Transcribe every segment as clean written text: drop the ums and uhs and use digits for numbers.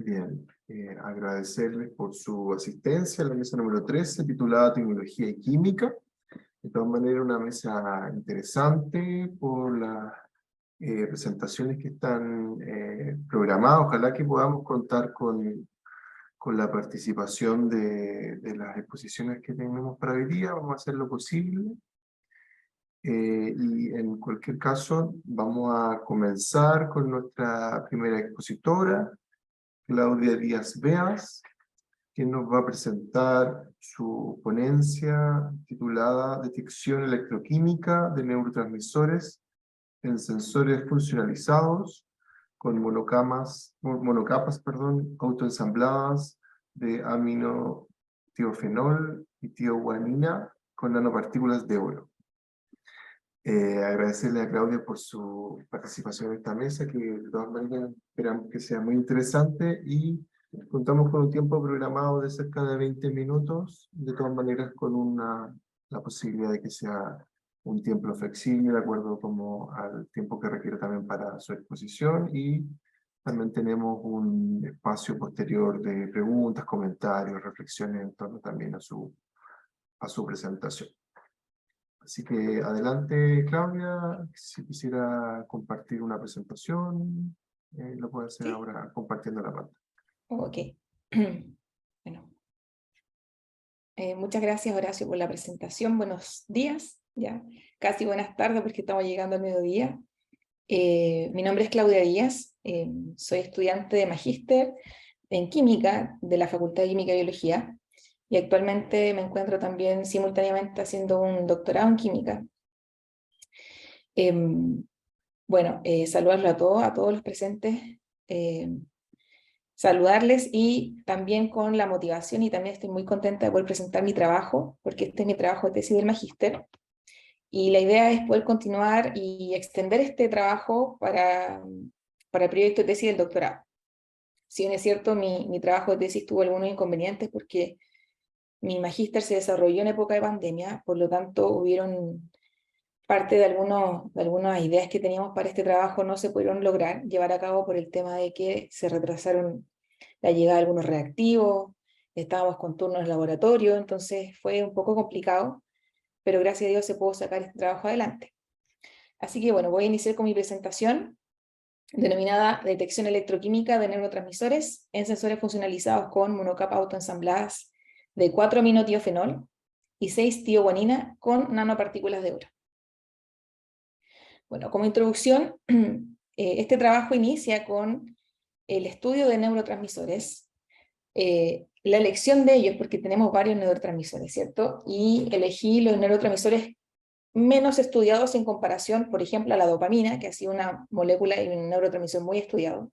Bien, agradecerles por su asistencia a la mesa número 13, titulada Tecnología y Química. De todas maneras, una mesa interesante por las presentaciones que están programadas. Ojalá que podamos contar con la participación de las exposiciones que tenemos para hoy día. Vamos a hacer lo posible. Y en cualquier caso, vamos a comenzar con nuestra primera expositora, Claudia Díaz Beas, quien nos va a presentar su ponencia titulada Detección electroquímica de neurotransmisores en sensores funcionalizados con monocapas, autoensambladas de aminotiofenol y tioguanina con nanopartículas de oro. Agradecerle a Claudia por su participación en esta mesa, que de todas maneras esperamos que sea muy interesante, y contamos con un tiempo programado de cerca de 20 minutos, de todas maneras con la posibilidad de que sea un tiempo flexible, de acuerdo como al tiempo que requiere también para su exposición, y también tenemos un espacio posterior de preguntas, comentarios, reflexiones en torno también a su presentación. Así que adelante, Claudia, si quisiera compartir una presentación, lo puede hacer ahora compartiendo la pantalla. Ok. Bueno. Muchas gracias, Horacio, por la presentación. Buenos días, ya casi buenas tardes porque estamos llegando al mediodía. Mi nombre es Claudia Díaz, soy estudiante de magíster en química de la Facultad de Química y Biología, y actualmente me encuentro también simultáneamente haciendo un doctorado en química. Bueno, saludarlo a todos los presentes, saludarles, y también con la motivación, y también estoy muy contenta de poder presentar mi trabajo, porque este es mi trabajo de tesis del magíster, y la idea es poder continuar y extender este trabajo para el proyecto de tesis del doctorado. Si bien es cierto, mi trabajo de tesis tuvo algunos inconvenientes porque mi magíster se desarrolló en época de pandemia, por lo tanto hubieron parte de algunas ideas que teníamos para este trabajo no se pudieron lograr llevar a cabo por el tema de que se retrasaron la llegada de algunos reactivos, estábamos con turnos en laboratorio, entonces fue un poco complicado, pero gracias a Dios se pudo sacar este trabajo adelante. Así que bueno, voy a iniciar con mi presentación, denominada Detección electroquímica de neurotransmisores en sensores funcionalizados con monocapas autoensambladas de 4-aminotiofenol y 6-tioguanina con nanopartículas de oro. Bueno, como introducción, este trabajo inicia con el estudio de neurotransmisores, la elección de ellos, porque tenemos varios neurotransmisores, ¿cierto? Y elegí los neurotransmisores menos estudiados en comparación, por ejemplo, a la dopamina, que ha sido una molécula y un neurotransmisor muy estudiado.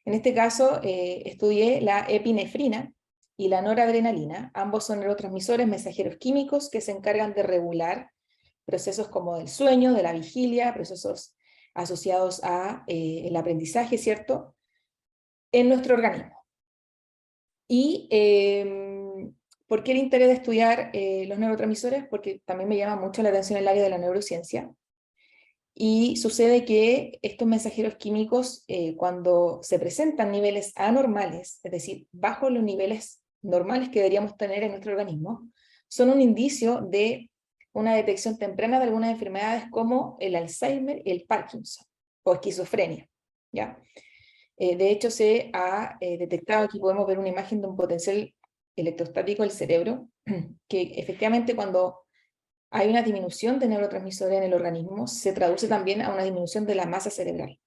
En este caso, estudié la epinefrina y la noradrenalina. Ambos son neurotransmisores mensajeros químicos que se encargan de regular procesos como del sueño, de la vigilia, procesos asociados a el aprendizaje, ¿cierto?, en nuestro organismo. Y ¿por qué el interés de estudiar los neurotransmisores? Porque también me llama mucho la atención el área de la neurociencia. Y sucede que estos mensajeros químicos, cuando se presentan niveles anormales, es decir, bajo los niveles normales que deberíamos tener en nuestro organismo, son un indicio de una detección temprana de algunas enfermedades como el Alzheimer y el Parkinson, o esquizofrenia, ¿ya? De hecho, se ha detectado, aquí podemos ver una imagen de un potencial electrostático del cerebro, que efectivamente cuando hay una disminución de neurotransmisores en el organismo, se traduce también a una disminución de la masa cerebral.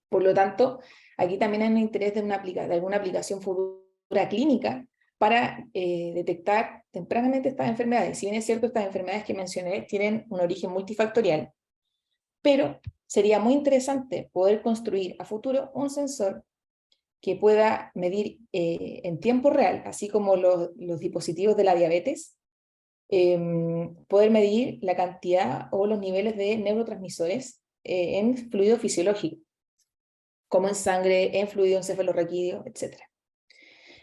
Por lo tanto, aquí también hay un interés de alguna aplicación futura clínica para detectar tempranamente estas enfermedades. Si bien es cierto, estas enfermedades que mencioné tienen un origen multifactorial, pero sería muy interesante poder construir a futuro un sensor que pueda medir en tiempo real, así como los dispositivos de la diabetes, poder medir la cantidad o los niveles de neurotransmisores en fluido fisiológico, como en sangre, en fluido encefalorraquídeo, etc.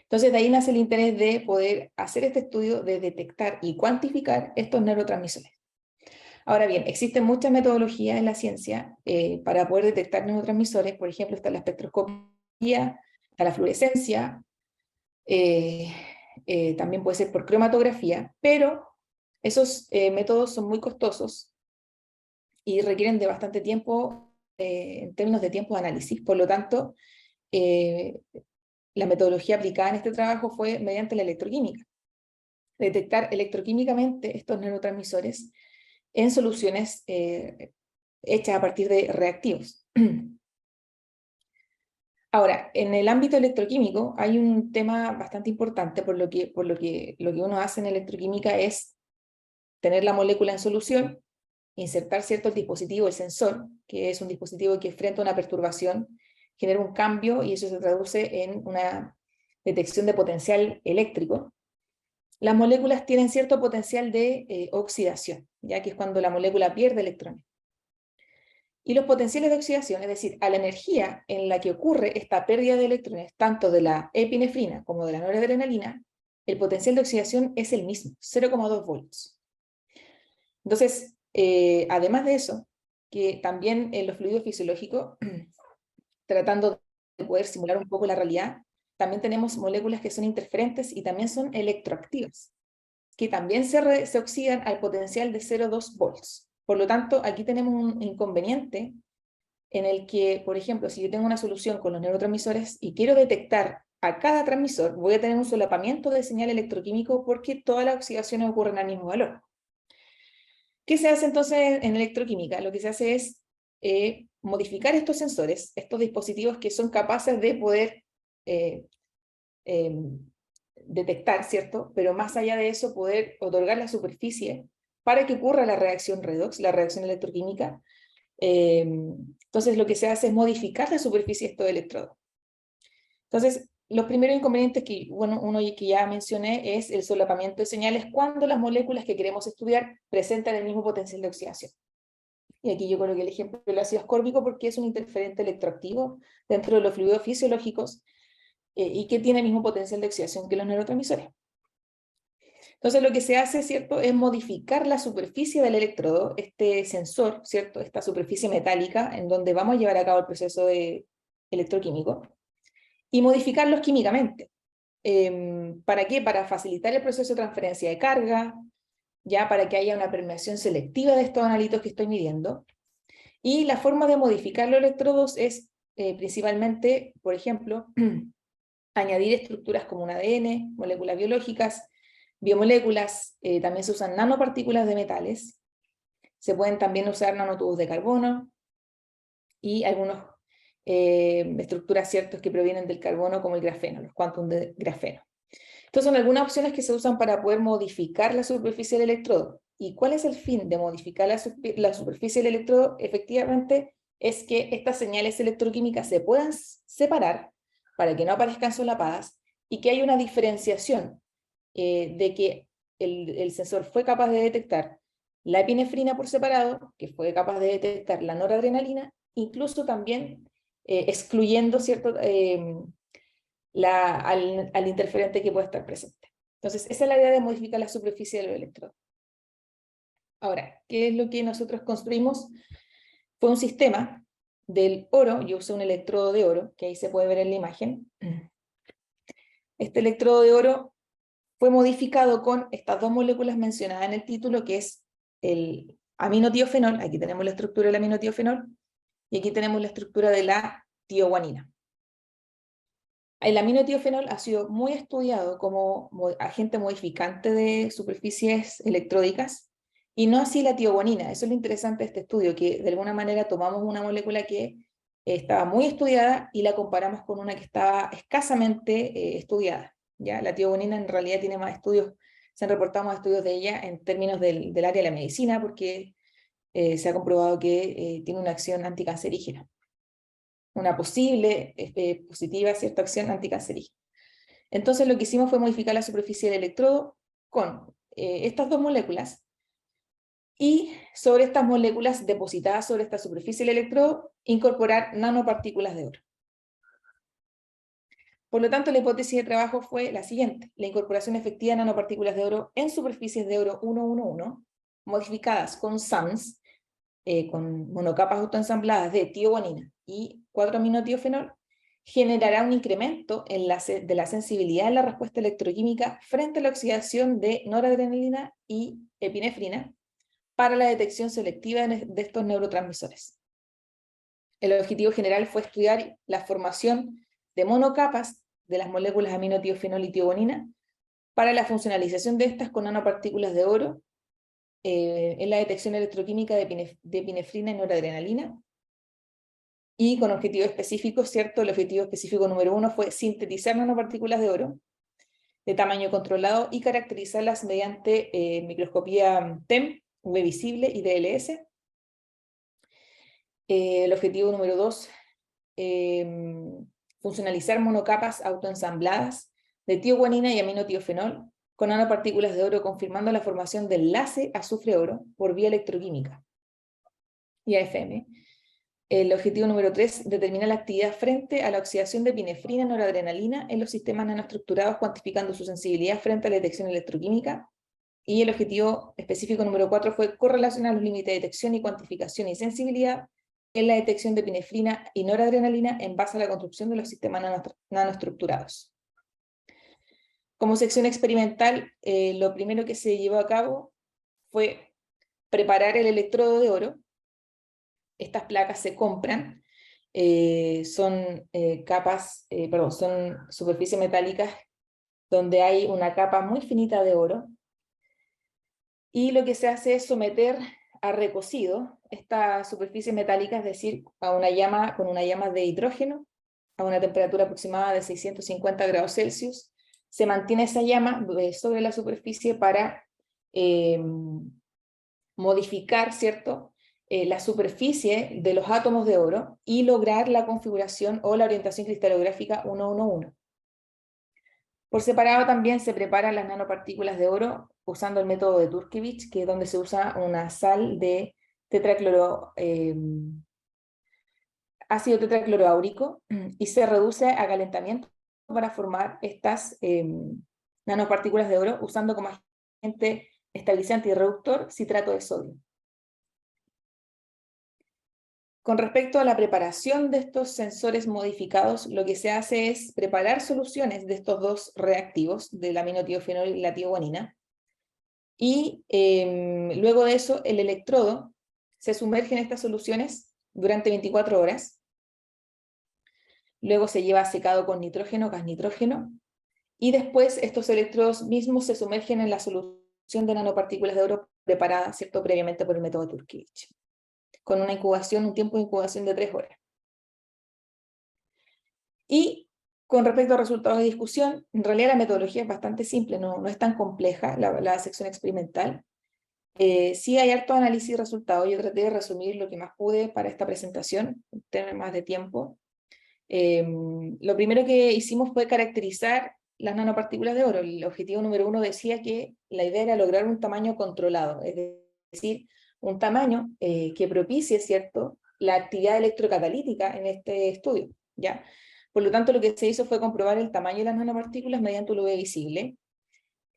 Entonces de ahí nace el interés de poder hacer este estudio de detectar y cuantificar estos neurotransmisores. Ahora bien, existen muchas metodologías en la ciencia para poder detectar neurotransmisores. Por ejemplo, está la espectroscopía, a la fluorescencia, también puede ser por cromatografía, pero esos métodos son muy costosos y requieren de bastante tiempo en términos de tiempo de análisis. Por lo tanto, la metodología aplicada en este trabajo fue mediante la electroquímica. Detectar electroquímicamente estos neurotransmisores en soluciones hechas a partir de reactivos. Ahora, en el ámbito electroquímico hay un tema bastante importante, por lo que uno hace en electroquímica es tener la molécula en solución, insertar cierto el dispositivo, el sensor, que es un dispositivo que frente a una perturbación genera un cambio y eso se traduce en una detección de potencial eléctrico. Las moléculas tienen cierto potencial de oxidación, ya que es cuando la molécula pierde electrones. Y los potenciales de oxidación, es decir, a la energía en la que ocurre esta pérdida de electrones, tanto de la epinefrina como de la noradrenalina, el potencial de oxidación es el mismo, 0,2 volts. Entonces, además de eso, que también en los fluidos fisiológicos, tratando de poder simular un poco la realidad, también tenemos moléculas que son interferentes y también son electroactivas, que también se oxidan al potencial de 0,2 volts. Por lo tanto, aquí tenemos un inconveniente en el que, por ejemplo, si yo tengo una solución con los neurotransmisores y quiero detectar a cada transmisor, voy a tener un solapamiento de señal electroquímico porque todas las oxidaciones ocurren al mismo valor. ¿Qué se hace entonces en electroquímica? Lo que se hace es modificar estos sensores, estos dispositivos que son capaces de poder detectar, ¿cierto? Pero más allá de eso, poder otorgar la superficie para que ocurra la reacción redox, la reacción electroquímica. Entonces lo que se hace es modificar la superficie de estos electrodos. Entonces, los primeros inconvenientes que, bueno, uno que ya mencioné es el solapamiento de señales cuando las moléculas que queremos estudiar presentan el mismo potencial de oxidación. Y aquí yo coloqué el ejemplo del ácido ascórbico porque es un interferente electroactivo dentro de los fluidos fisiológicos y que tiene el mismo potencial de oxidación que los neurotransmisores. Entonces lo que se hace, ¿cierto?, es modificar la superficie del electrodo, este sensor, ¿cierto?, esta superficie metálica en donde vamos a llevar a cabo el proceso electroquímico, y modificarlos químicamente. ¿Para qué? Para facilitar el proceso de transferencia de carga, ya para que haya una permeación selectiva de estos analitos que estoy midiendo. Y la forma de modificar los electrodos es principalmente, por ejemplo, añadir estructuras como un ADN, moléculas biológicas, biomoléculas, también se usan nanopartículas de metales, se pueden también usar nanotubos de carbono y algunas estructuras ciertas que provienen del carbono como el grafeno, los quantum de grafeno. Estas son algunas opciones que se usan para poder modificar la superficie del electrodo. ¿Y cuál es el fin de modificar la superficie del electrodo? Efectivamente, es que estas señales electroquímicas se puedan separar para que no aparezcan solapadas y que haya una diferenciación de que el sensor fue capaz de detectar la epinefrina por separado, que fue capaz de detectar la noradrenalina, incluso también excluyendo cierto, al interferente que puede estar presente. Entonces, esa es la idea de modificar la superficie del electrodo. Ahora, ¿qué es lo que nosotros construimos? Fue un sistema del oro, yo usé un electrodo de oro, que ahí se puede ver en la imagen. Este electrodo de oro fue modificado con estas dos moléculas mencionadas en el título, que es el aminotiofenol, aquí tenemos la estructura del aminotiofenol, y aquí tenemos la estructura de la tioguanina. El aminotiofenol ha sido muy estudiado como agente modificante de superficies electródicas, y no así la tioguanina. Eso es lo interesante de este estudio, que de alguna manera tomamos una molécula que estaba muy estudiada y la comparamos con una que estaba escasamente estudiada. ¿Ya? La tioguanina en realidad tiene más estudios, se han reportado más estudios de ella en términos del área de la medicina, porque se ha comprobado que tiene una acción anticancerígena, una posible, positiva, cierta acción anticancerígena. Entonces lo que hicimos fue modificar la superficie del electrodo con estas dos moléculas, y sobre estas moléculas depositadas sobre esta superficie del electrodo, incorporar nanopartículas de oro. Por lo tanto, la hipótesis de trabajo fue la siguiente: la incorporación efectiva de nanopartículas de oro en superficies de oro 111, modificadas con SAMs, con monocapas autoensambladas de tioguanina y 4-aminotiofenol, generará un incremento de la sensibilidad en la respuesta electroquímica frente a la oxidación de noradrenalina y epinefrina para la detección selectiva de estos neurotransmisores. El objetivo general fue estudiar la formación de monocapas de las moléculas aminotiofenol y tiobonina para la funcionalización de estas con nanopartículas de oro en la detección electroquímica de epinefrina y noradrenalina, y con objetivos específicos, ¿cierto? El objetivo específico número 1 fue sintetizar nanopartículas de oro de tamaño controlado y caracterizarlas mediante microscopía TEM, UV visible y DLS. El objetivo número 2, funcionalizar monocapas autoensambladas de tioguanina y aminotiofenol con nanopartículas de oro, confirmando la formación del enlace azufre-oro por vía electroquímica y AFM. El objetivo número 3, determinar la actividad frente a la oxidación de epinefrina y noradrenalina en los sistemas nanoestructurados, cuantificando su sensibilidad frente a la detección electroquímica. Y el objetivo específico número 4 fue correlacionar los límites de detección y cuantificación y sensibilidad en la detección de epinefrina y noradrenalina en base a la construcción de los sistemas nanoestructurados. Como sección experimental, lo primero que se llevó a cabo fue preparar el electrodo de oro. Estas placas se compran, son son superficies metálicas donde hay una capa muy finita de oro, y lo que se hace es someter a recocido esta superficie metálica, es decir, a una llama, con una llama de hidrógeno, a una temperatura aproximada de 650 grados Celsius. Se mantiene esa llama sobre la superficie para modificar, ¿cierto?, la superficie de los átomos de oro y lograr la configuración o la orientación cristalográfica 111. Por separado también se preparan las nanopartículas de oro usando el método de Turkevich, que es donde se usa una sal de ácido tetracloroáurico, y se reduce a calentamiento para formar estas nanopartículas de oro usando como agente estabilizante y reductor citrato de sodio. Con respecto a la preparación de estos sensores modificados, lo que se hace es preparar soluciones de estos dos reactivos, del aminotiofenol y la tioguanina, y luego de eso el electrodo se sumerge en estas soluciones durante 24 horas, luego se lleva secado con nitrógeno, gas nitrógeno, y después estos electrodos mismos se sumergen en la solución de nanopartículas de oro preparada, ¿cierto?, previamente por el método Turkevich, con una incubación, un tiempo de incubación de 3 horas. Y con respecto a resultados de discusión, en realidad la metodología es bastante simple, no es tan compleja la sección experimental. Sí hay harto análisis y resultados. Yo traté de resumir lo que más pude para esta presentación, tener más de tiempo. Lo primero que hicimos fue caracterizar las nanopartículas de oro. El objetivo número 1 decía que la idea era lograr un tamaño controlado, es decir, un tamaño que propicie, ¿cierto?, la actividad electrocatalítica en este estudio, ¿ya? Por lo tanto, lo que se hizo fue comprobar el tamaño de las nanopartículas mediante un UV visible,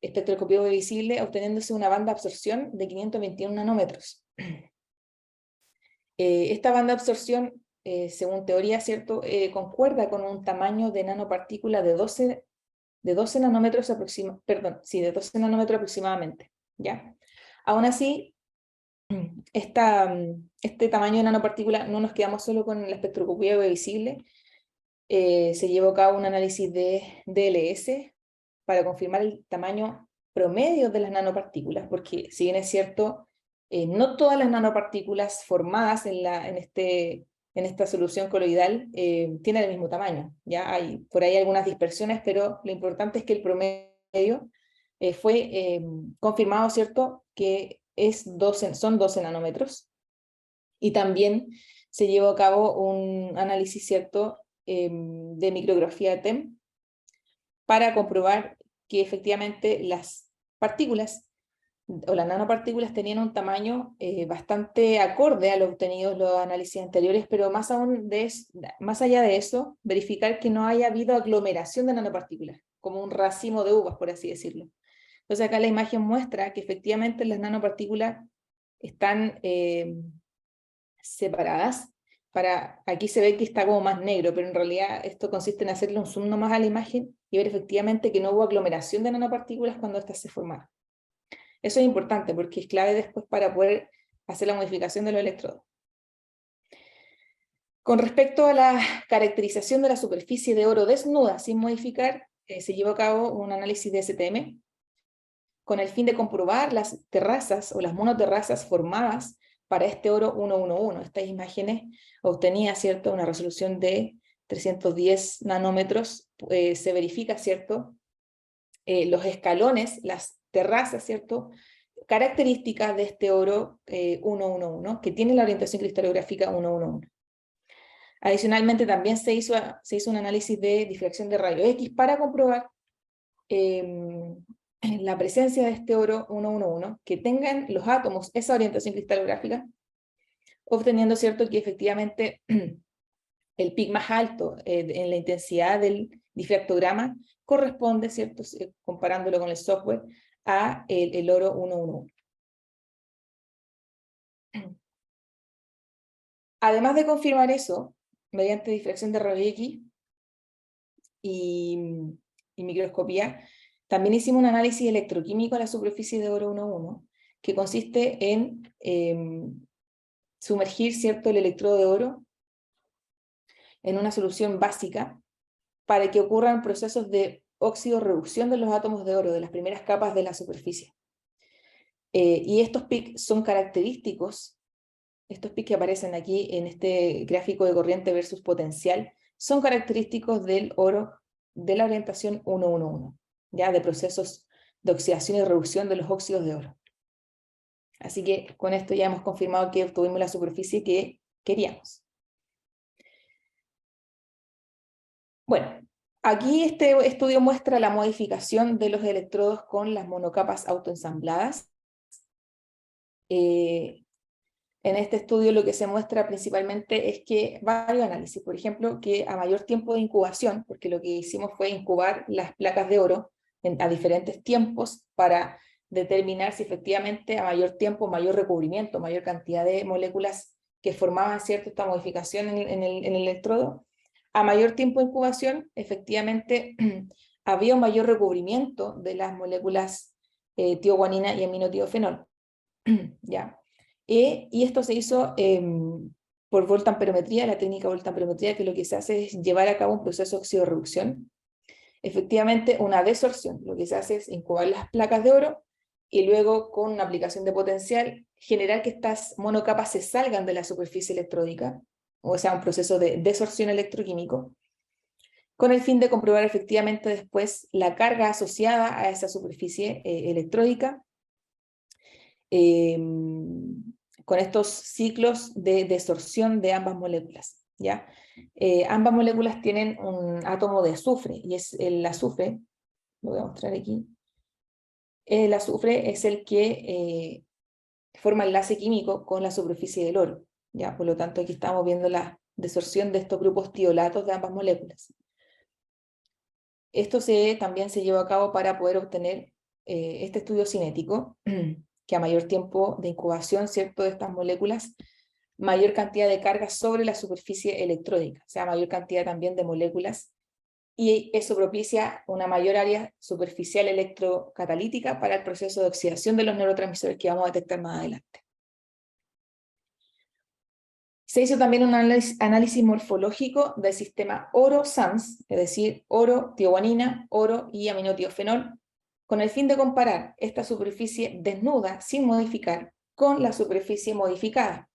espectroscopía UV visible, obteniéndose una banda de absorción de 521 nanómetros. Esta banda de absorción, según teoría, ¿cierto?, concuerda con un tamaño de nanopartícula de 12 nanómetros de 12 nanómetros aproximadamente, ¿ya? Aún así, este tamaño de nanopartícula, no nos quedamos solo con la espectroscopía UV visible, se llevó a cabo un análisis de DLS para confirmar el tamaño promedio de las nanopartículas, porque si bien es cierto, no todas las nanopartículas formadas en esta solución coloidal tienen el mismo tamaño, ¿ya? Hay por ahí algunas dispersiones, pero lo importante es que el promedio fue confirmado, ¿cierto?, que son 12 nanómetros, y también se llevó a cabo un análisis, ¿cierto?, de micrografía TEM para comprobar que efectivamente las partículas o las nanopartículas tenían un tamaño bastante acorde a lo obtenido en los análisis anteriores, pero más allá de eso, verificar que no haya habido aglomeración de nanopartículas, como un racimo de uvas, por así decirlo. Entonces acá la imagen muestra que efectivamente las nanopartículas están separadas, aquí se ve que está como más negro, pero en realidad esto consiste en hacerle un zoom nomás a la imagen y ver efectivamente que no hubo aglomeración de nanopartículas cuando estas se formaron. Eso es importante porque es clave después para poder hacer la modificación de los electrodos. Con respecto a la caracterización de la superficie de oro desnuda sin modificar, se llevó a cabo un análisis de STM con el fin de comprobar las terrazas o las monoterrazas formadas para este oro 111. Estas imágenes obtenía, ¿cierto?, una resolución de 310 nanómetros, se verifica, ¿cierto?, los escalones, las terrazas, ¿cierto?, características de este oro 111, que tiene la orientación cristalográfica 111. Adicionalmente, también se hizo un análisis de difracción de rayos X para comprobar la presencia de este oro 111, que tengan los átomos esa orientación cristalográfica, obteniendo, ¿cierto?, que efectivamente el pic más alto en la intensidad del difractograma corresponde, ¿cierto?, comparándolo con el software, a el oro 111. Además de confirmar eso, mediante difracción de rayos X y microscopía, también hicimos un análisis electroquímico a la superficie de oro 111, que consiste en sumergir, ¿cierto?, el electrodo de oro en una solución básica para que ocurran procesos de óxido-reducción de los átomos de oro, de las primeras capas de la superficie. Y estos PIC son característicos, estos PIC que aparecen aquí en este gráfico de corriente versus potencial, son característicos del oro de la orientación 111, ya de procesos de oxidación y reducción de los óxidos de oro. Así que con esto ya hemos confirmado que obtuvimos la superficie que queríamos. Bueno, aquí este estudio muestra la modificación de los electrodos con las monocapas autoensambladas. En este estudio lo que se muestra principalmente es que varios análisis, por ejemplo, que a mayor tiempo de incubación, porque lo que hicimos fue incubar las placas de oro a diferentes tiempos para determinar si efectivamente a mayor tiempo, mayor recubrimiento, mayor cantidad de moléculas que formaban, ¿cierto?, esta modificación en el electrodo, a mayor tiempo de incubación, efectivamente había un mayor recubrimiento de las moléculas tioguanina y aminotiofenol. ¿Ya? Y esto se hizo por voltamperometría, la técnica voltamperometría, que lo que se hace es llevar a cabo un proceso de oxidorreducción. Efectivamente, una desorción, lo que se hace es incubar las placas de oro y luego con una aplicación de potencial generar que estas monocapas se salgan de la superficie electródica, o sea, un proceso de desorción electroquímico, con el fin de comprobar efectivamente después la carga asociada a esa superficie electródica, con estos ciclos de desorción de ambas moléculas, ¿ya? Ambas moléculas tienen un átomo de azufre, y es el azufre, lo voy a mostrar aquí, el azufre es el que forma enlace químico con la superficie del oro, ¿ya? Por lo tanto aquí estamos viendo la desorción de estos grupos tiolatos de ambas moléculas. Esto también se llevó a cabo para poder obtener este estudio cinético, que a mayor tiempo de incubación, ¿cierto?, de estas moléculas, mayor cantidad de carga sobre la superficie electródica, o sea, mayor cantidad también de moléculas, y eso propicia una mayor área superficial electrocatalítica para el proceso de oxidación de los neurotransmisores que vamos a detectar más adelante. Se hizo también un análisis morfológico del sistema oro-SANS, es decir, oro, tioguanina, oro y aminotiofenol, con el fin de comparar esta superficie desnuda, sin modificar, con la superficie modificada.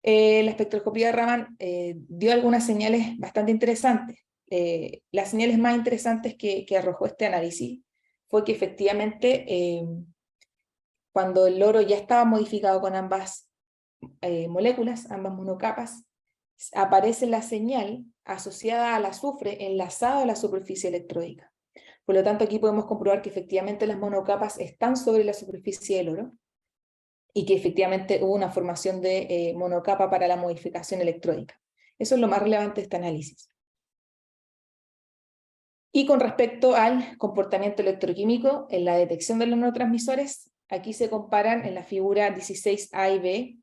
La espectroscopía de Raman dio algunas señales bastante interesantes. Las señales más interesantes que arrojó este análisis fue que efectivamente cuando el oro ya estaba modificado con ambas moléculas, ambas monocapas, aparece la señal asociada al azufre enlazado a la superficie electródica. Por lo tanto, aquí podemos comprobar que efectivamente las monocapas están sobre la superficie del oro y que efectivamente hubo una formación de monocapa para la modificación electródica. Eso es lo más relevante de este análisis. Y con respecto al comportamiento electroquímico en la detección de los neurotransmisores, aquí se comparan en la figura 16A y B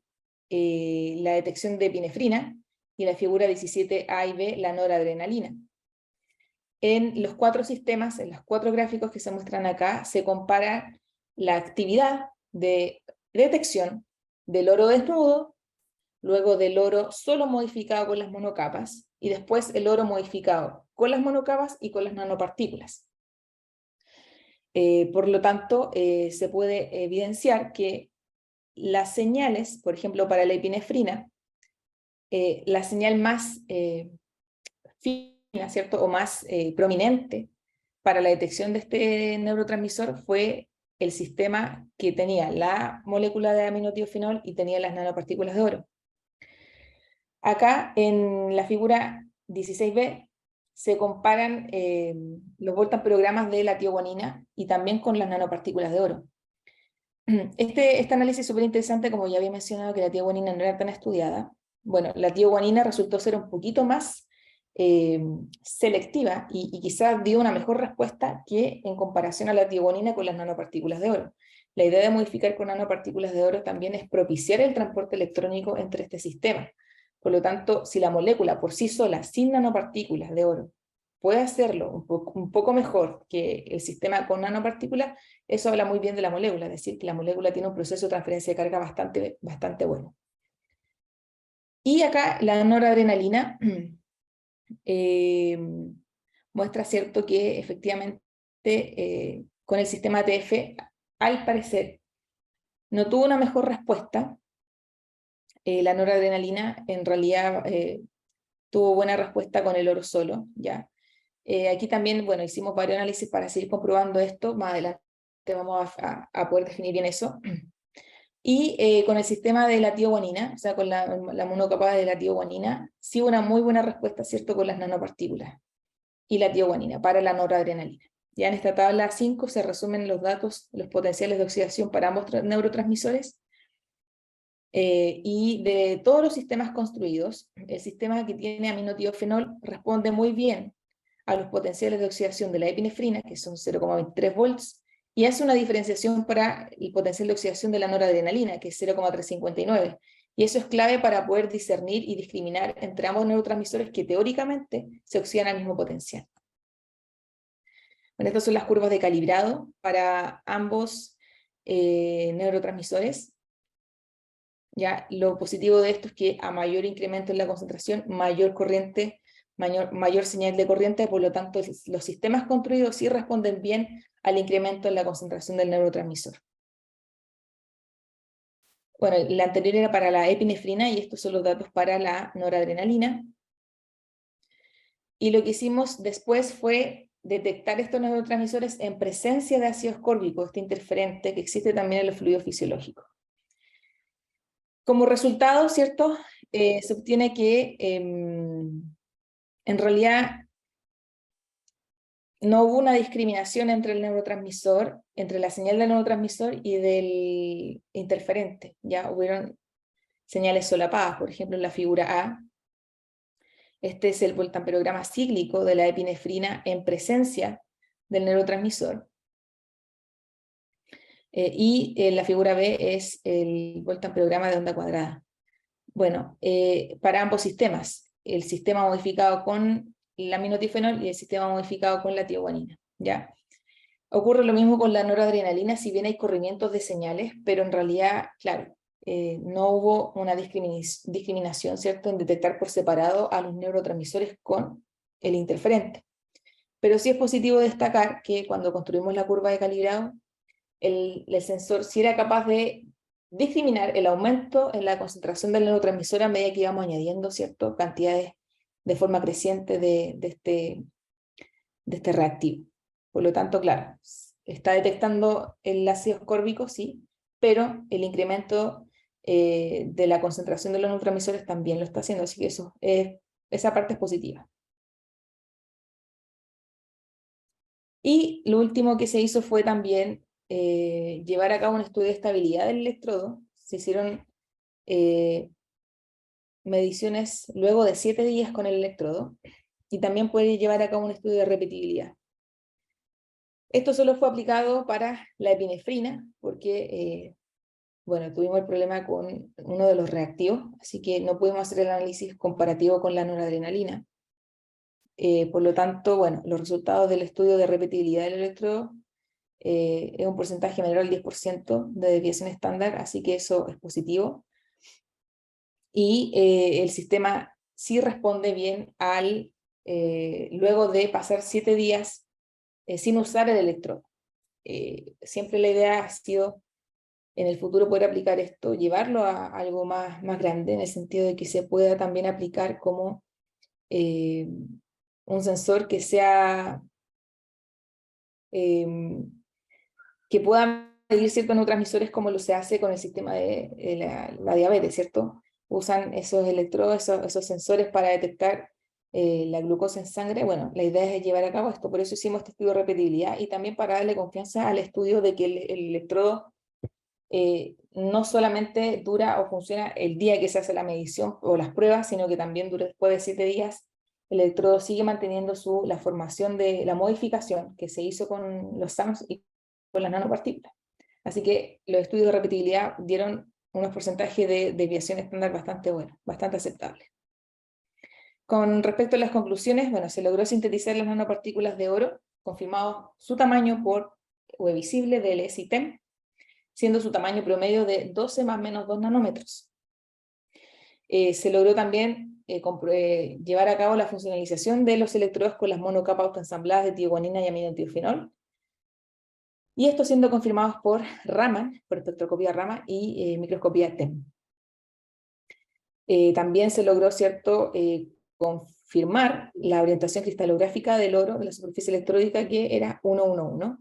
la detección de epinefrina, y la figura 17A y B, la noradrenalina. En los 4 sistemas, en los 4 gráficos que se muestran acá, se compara la actividad de detección del oro desnudo, luego del oro solo modificado con las monocapas, y después el oro modificado con las monocapas y con las nanopartículas. Por lo tanto, se puede evidenciar que las señales, por ejemplo, para la epinefrina, la señal más fina, ¿cierto? O más prominente para la detección de este neurotransmisor fue el sistema que tenía la molécula de aminotiofenol y tenía las nanopartículas de oro. Acá en la figura 16b se comparan los voltamperogramas de la tioguanina y también con las nanopartículas de oro. Este análisis es súper interesante, como ya había mencionado que la tioguanina no era tan estudiada. Bueno, la tioguanina resultó ser un poquito más selectiva y quizás dio una mejor respuesta que en comparación a la tioguanina con las nanopartículas de oro. La idea de modificar con nanopartículas de oro también es propiciar el transporte electrónico entre este sistema. Por lo tanto, si la molécula por sí sola, sin nanopartículas de oro, puede hacerlo un poco mejor que el sistema con nanopartículas, eso habla muy bien de la molécula, es decir, que la molécula tiene un proceso de transferencia de carga bastante bueno. Y acá la noradrenalina muestra, cierto, que efectivamente con el sistema ATF, al parecer, no tuvo una mejor respuesta. La noradrenalina en realidad tuvo buena respuesta con el oro solo, ¿ya? Aquí también, bueno, hicimos varios análisis para seguir comprobando esto, más adelante vamos a poder definir bien eso. Y con el sistema de la tioguanina, o sea, con la monocapa de la tioguanina, sí hubo una muy buena respuesta, ¿cierto?, con las nanopartículas y la tioguanina para la noradrenalina. Ya en esta tabla 5 se resumen los datos, los potenciales de oxidación para ambos neurotransmisores. Y de todos los sistemas construidos, el sistema que tiene aminotiofenol responde muy bien a los potenciales de oxidación de la epinefrina, que son 0,23 volts, y hace una diferenciación para el potencial de oxidación de la noradrenalina, que es 0,359. Y eso es clave para poder discernir y discriminar entre ambos neurotransmisores que teóricamente se oxidan al mismo potencial. Bueno, estas son las curvas de calibrado para ambos neurotransmisores. ¿Ya? Lo positivo de esto es que a mayor incremento en la concentración, mayor corriente, mayor señal de corriente, por lo tanto los sistemas construidos sí responden bien al incremento en la concentración del neurotransmisor. Bueno, la anterior era para la epinefrina y estos son los datos para la noradrenalina. Y lo que hicimos después fue detectar estos neurotransmisores en presencia de ácido ascórbico, este interferente que existe también en los fluidos fisiológicos. Como resultado, ¿cierto? Se obtiene que en realidad no hubo una discriminación entre el neurotransmisor, entre la señal del neurotransmisor y del interferente. Ya hubieron señales solapadas, por ejemplo, en la figura A. Este es el voltamperograma cíclico de la epinefrina en presencia del neurotransmisor. Y en la figura B es el voltamperograma de onda cuadrada. Bueno, para ambos sistemas, el sistema modificado con el aminotifenol y el sistema modificado con la tioguanina, ¿ya? Ocurre lo mismo con la noradrenalina, si bien hay corrimientos de señales, pero en realidad, claro, no hubo una discriminación, ¿cierto?, en detectar por separado a los neurotransmisores con el interferente. Pero sí es positivo destacar que cuando construimos la curva de calibrado, el sensor sí era capaz de discriminar el aumento en la concentración del neurotransmisor a medida que íbamos añadiendo, ¿cierto?, cantidades de forma creciente de este reactivo. Por lo tanto, claro, está detectando el ácido ascórbico, sí, pero el incremento de la concentración de los neurotransmisores también lo está haciendo, así que esa parte es positiva. Y lo último que se hizo fue también llevar a cabo un estudio de estabilidad del electrodo. Se hicieron mediciones luego de 7 días con el electrodo y también puede llevar a cabo un estudio de repetibilidad. Esto solo fue aplicado para la epinefrina porque bueno, tuvimos el problema con uno de los reactivos, así que no pudimos hacer el análisis comparativo con la noradrenalina. Por lo tanto, bueno, los resultados del estudio de repetibilidad del electrodo es un porcentaje menor al 10% de desviación estándar, así que eso es positivo. Y el sistema sí responde bien luego de pasar 7 días sin usar el electrodo. Siempre la idea ha sido en el futuro poder aplicar esto, llevarlo a algo más grande, en el sentido de que se pueda también aplicar como un sensor que sea que pueda medir ciertos neurotransmisores como lo se hace con el sistema de la diabetes, ¿cierto? Usan esos electrodos, esos sensores para detectar la glucosa en sangre. Bueno, la idea es llevar a cabo esto, por eso hicimos este estudio de repetibilidad y también para darle confianza al estudio de que el electrodo no solamente dura o funciona el día que se hace la medición o las pruebas, sino que también dura después de 7 días, el electrodo sigue manteniendo la formación de la modificación que se hizo con los SAMs y con las nanopartículas. Así que los estudios de repetibilidad dieron unos porcentajes de desviación estándar bastante buenos, bastante aceptables. Con respecto a las conclusiones, bueno, se logró sintetizar las nanopartículas de oro, confirmado su tamaño por visible del SITEM, siendo su tamaño promedio de 12 más menos 2 nanómetros. Se logró también llevar a cabo la funcionalización de los electrodos con las monocapas autoensambladas de tioguanina y aminotiofinol, y esto siendo confirmados por Raman, por espectroscopía Raman y microscopía TEM. También se logró, ¿cierto?, confirmar la orientación cristalográfica del oro de la superficie electródica, que era 111.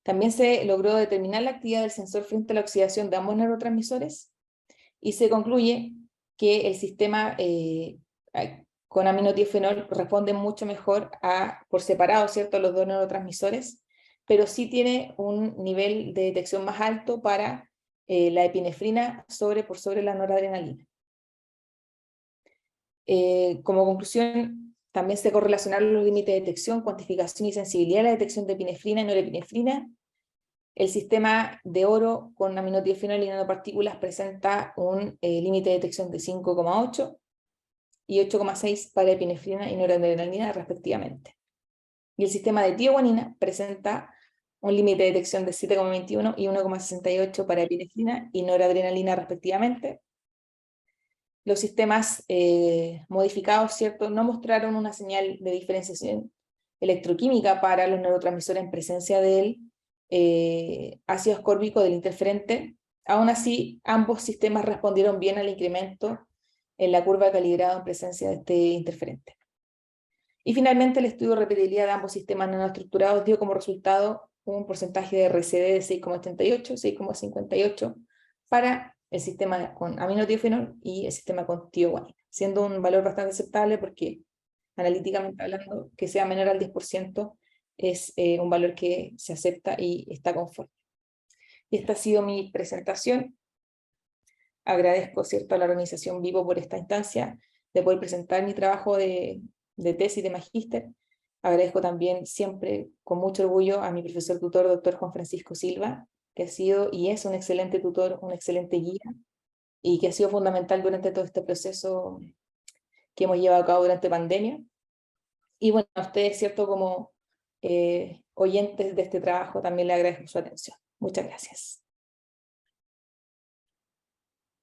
También se logró determinar la actividad del sensor frente a la oxidación de ambos neurotransmisores, y se concluye que el sistema con aminotiofenol responde mucho mejor por separado, ¿cierto?, los dos neurotransmisores, pero sí tiene un nivel de detección más alto para la epinefrina por sobre la noradrenalina. Como conclusión, también se correlacionaron los límites de detección, cuantificación y sensibilidad a la detección de epinefrina y norepinefrina. El sistema de oro con aminotiofenol y nanopartículas presenta un límite de detección de 5,8 y 8,6 para epinefrina y noradrenalina respectivamente. Y el sistema de tioguanina presenta un límite de detección de 7,21 y 1,68 para epinefrina y noradrenalina respectivamente. Los sistemas modificados, ¿cierto?, no mostraron una señal de diferenciación electroquímica para los neurotransmisores en presencia del ácido ascórbico del interferente. Aún así, ambos sistemas respondieron bien al incremento en la curva de calibrado en presencia de este interferente. Y finalmente, el estudio de repetibilidad de ambos sistemas nanoestructurados dio como resultado un porcentaje de RCD de 6,88, 6,58 para el sistema con aminotiofenol y el sistema con tioguanina, siendo un valor bastante aceptable porque, analíticamente hablando, que sea menor al 10% es un valor que se acepta y está conforme. Y esta ha sido mi presentación. Agradezco, ¿cierto?, a la organización Vivo por esta instancia de poder presentar mi trabajo de tesis de magíster. Agradezco también siempre con mucho orgullo a mi profesor tutor, doctor Juan Francisco Silva, que ha sido y es un excelente tutor, un excelente guía, y que ha sido fundamental durante todo este proceso que hemos llevado a cabo durante pandemia. Y bueno, a ustedes, ¿cierto?, como oyentes de este trabajo, también le agradezco su atención. Muchas gracias.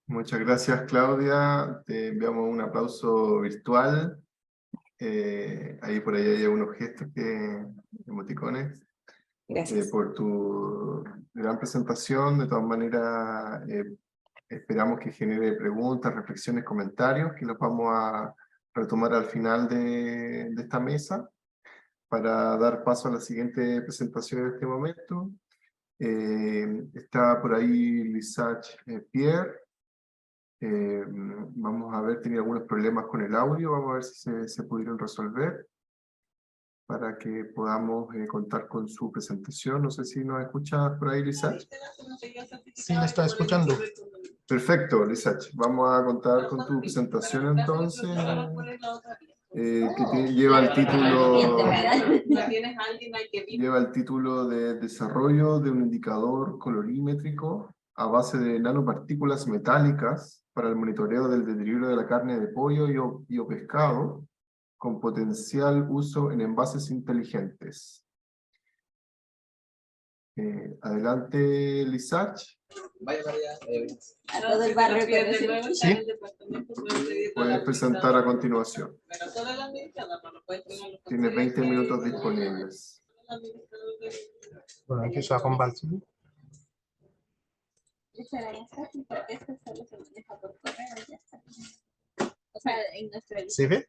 Muchas gracias, Claudia. Te enviamos un aplauso virtual. Ahí por ahí hay unos gestos, emoticones. Gracias. Por tu gran presentación. De todas maneras, esperamos que genere preguntas, reflexiones, comentarios, que los vamos a retomar al final de esta mesa para dar paso a la siguiente presentación en este momento. Está por ahí Lisach Pierre. Vamos a ver, tenía algunos problemas con el audio, vamos a ver si se pudieron resolver para que podamos contar con su presentación. No sé si nos escuchas por ahí, Lisach. Sí, la estoy escuchando. Perfecto, Lisach. Vamos a contar con tu presentación entonces, que lleva el título de Desarrollo de un indicador colorímétrico a base de nanopartículas metálicas para el monitoreo del deterioro de la carne de pollo y o pescado, con potencial uso en envases inteligentes. Adelante, Lisach. A todo el barrio conoce. Sí. Puedes presentar a continuación. Tienes 20 minutos disponibles. Bueno, empiezo a compartir. Eso era más fácil porque esto solo se maneja por correo y ya está. O sea, en nuestro ¿Se ve?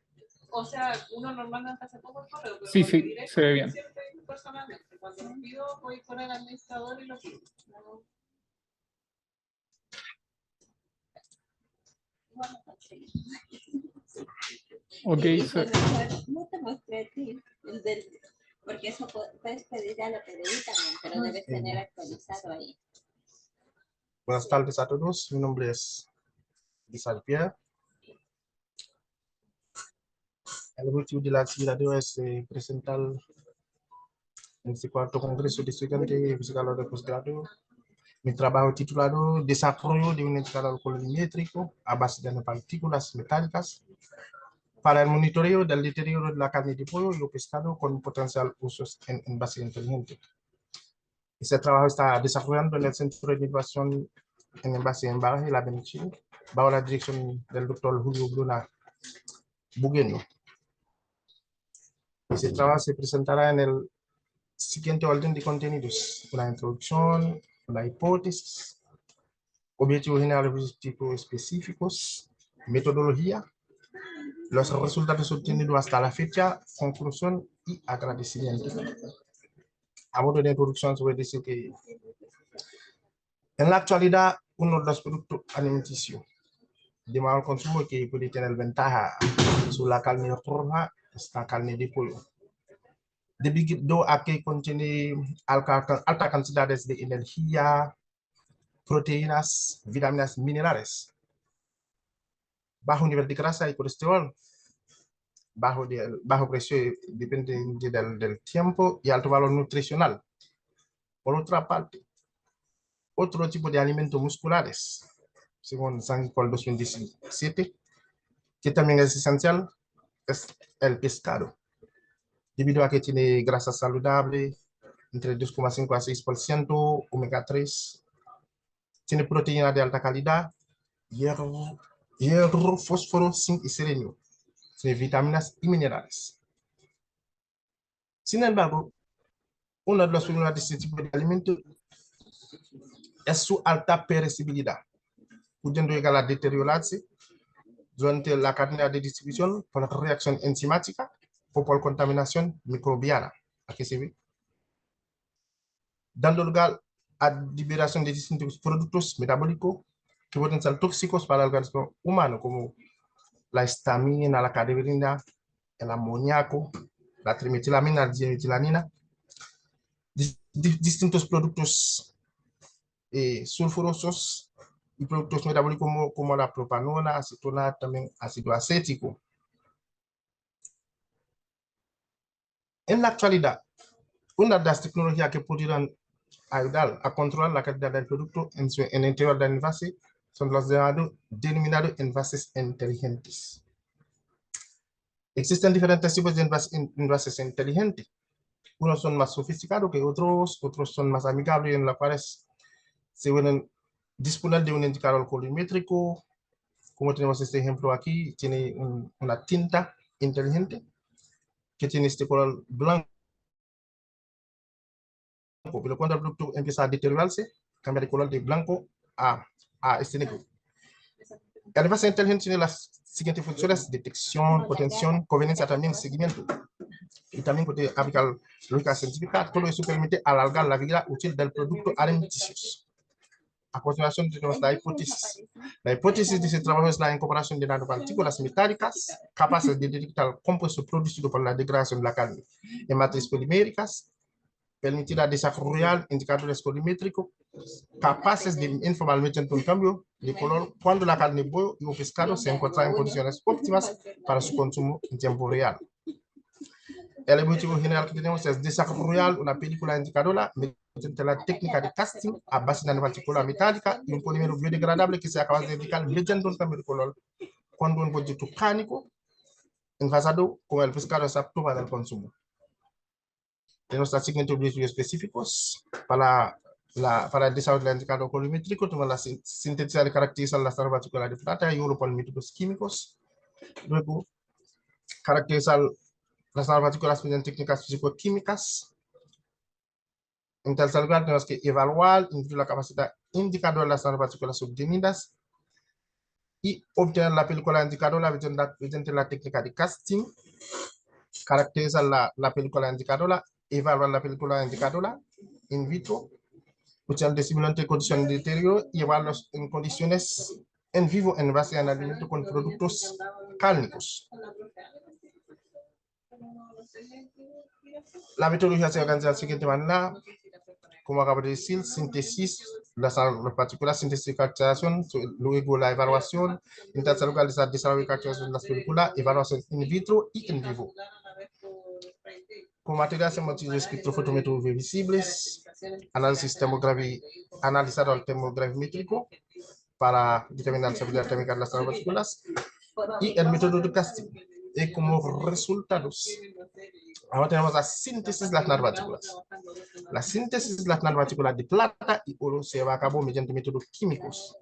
O sea, uno normalmente hace todo por correo. Pero Sí, cuando sí, directo, se ve bien. Siempre personalmente. Cuando lo pido, voy con el administrador y lo pido. No, igual lo conseguí. Ok, Y se- mejor, no te mostré a ti, el del, porque eso puedes pedir a la PDI también, pero debes tener actualizado ahí. Buenas tardes a todos. Mi nombre es Lisach Pierre. El objetivo de la actividad de hoy es presentar en este cuarto congreso de estudiantes y fiscales de posgrado mi trabajo titulado Desarrollo de un indicador colorimétrico a base de nanopartículas metálicas para el monitoreo del deterioro de la carne de pollo y pescado con potencial usos en envase inteligente. Este trabajo está desarrollando en el Centro de Innovación en Envase y Embalaje, la de Chile, bajo la dirección del doctor Julio Bruna Bugueno. Este trabajo se presentará en el siguiente orden de contenidos: una introducción, una hipótesis, objetivos generales objetivos específicos, metodología, los resultados obtenidos hasta la fecha, conclusión y agradecimiento. A modo de introducción, se puede decir que en la actualidad, uno de los productos alimenticios de mayor consumo que puede tener ventaja sobre la carne roja es la carne de pollo, debido a que contiene altas cantidades de energía, proteínas, vitaminas, minerales, bajo nivel de grasa y colesterol, bajo precio dependiente del tiempo y alto valor nutricional. Por otra parte, otro tipo de alimentos musculares, según Sancol 2017, que también es esencial, es el pescado, debido a que tiene grasa saludable, entre 2,5 a 6%, omega 3, tiene proteína de alta calidad, hierro, fósforo, zinc y selenio, tiene vitaminas y minerales. Sin embargo, uno de los problemas de este tipo de alimentos es su alta perecibilidad, pudiendo llegar a deteriorarse durante la cadena de distribución por reacción enzimática o por contaminación microbiana. Aquí se ve. Dando lugar a liberación de distintos productos metabólicos que pueden ser tóxicos para el organismo humano, como la histamina, la cadeverina, el amoníaco, la trimetilamina, la dimetilamina, distintos productos sulfurosos y productos metabólicos como la propanona, acetona, también ácido acético. En la actualidad, una de las tecnologías que pudieran ayudar a controlar la calidad del producto en el interior del envase son los denominados envases inteligentes. Existen diferentes tipos de envases inteligentes. Unos son más sofisticados que otros son más amigables, en los cuales se pueden disponer de un indicador colorimétrico, como tenemos este ejemplo aquí. Tiene una tinta inteligente que tiene este color blanco, pero cuando el producto empieza a deteriorarse, cambia de color de blanco a este negro. El envase inteligente tiene las siguientes funciones: detección, contención, conveniencia, también seguimiento. Y también puede aplicar lógica científica. Todo eso permite alargar la vida útil del producto alimenticio. A continuación tenemos la hipótesis. La hipótesis de este trabajo es la incorporación de nanopartículas metálicas capaces de detectar compuestos producidos por la degradación de la carne en matrices poliméricas. Permitirá desarrollar indicadores colorimétricos capaces de informar mediante un cambio de color cuando la carne de pollo y pescado se encuentran en condiciones óptimas para su consumo en tiempo real. el objetivo general que tenemos es desarrollar una película indicadora mediante la técnica de casting a base de nanopartícula metálica y un polímero biodegradable que sea capaz de indicar mediante un cambio de color cuando un proyecto cánico envasado con el pescado es apto para el consumo. Tenemos los siguientes objetivos específicos para el desarrollo del indicador colorimétrico. Tenemos la sintetizar y caracterizar las nanopartículas de plata y oro por métodos químicos. Luego, caracterizar las nanopartículas mediante técnicas físico-químicas. En tercer lugar, tenemos que evaluar la capacidad indicadora de las nanopartículas obtenidas y obtener la película indicadora mediante la técnica de casting. Caracterizar la película indicadora, evaluar la película indicadora in vitro, utilizando simulantes de condiciones de deterioro y evaluarlos en condiciones en vivo en base a alimento con productos cárnicos. La metodología se organiza de la siguiente manera, como acabo de decir: síntesis, las partículas, síntesis y caracterización, luego la evaluación, en tercer lugar, el desarrollo y caracterización de las películas, evaluación in vitro y en vivo. Como material se utiliza espectrofotómetros visibles, análisis analizado al termogravimétrico para determinar la estabilidad térmica de las nanopartículas y el método de casting. Y como resultados, ahora tenemos la síntesis de las nanopartículas. La síntesis de las nanopartículas de plata y oro se lleva a cabo mediante métodos químicos,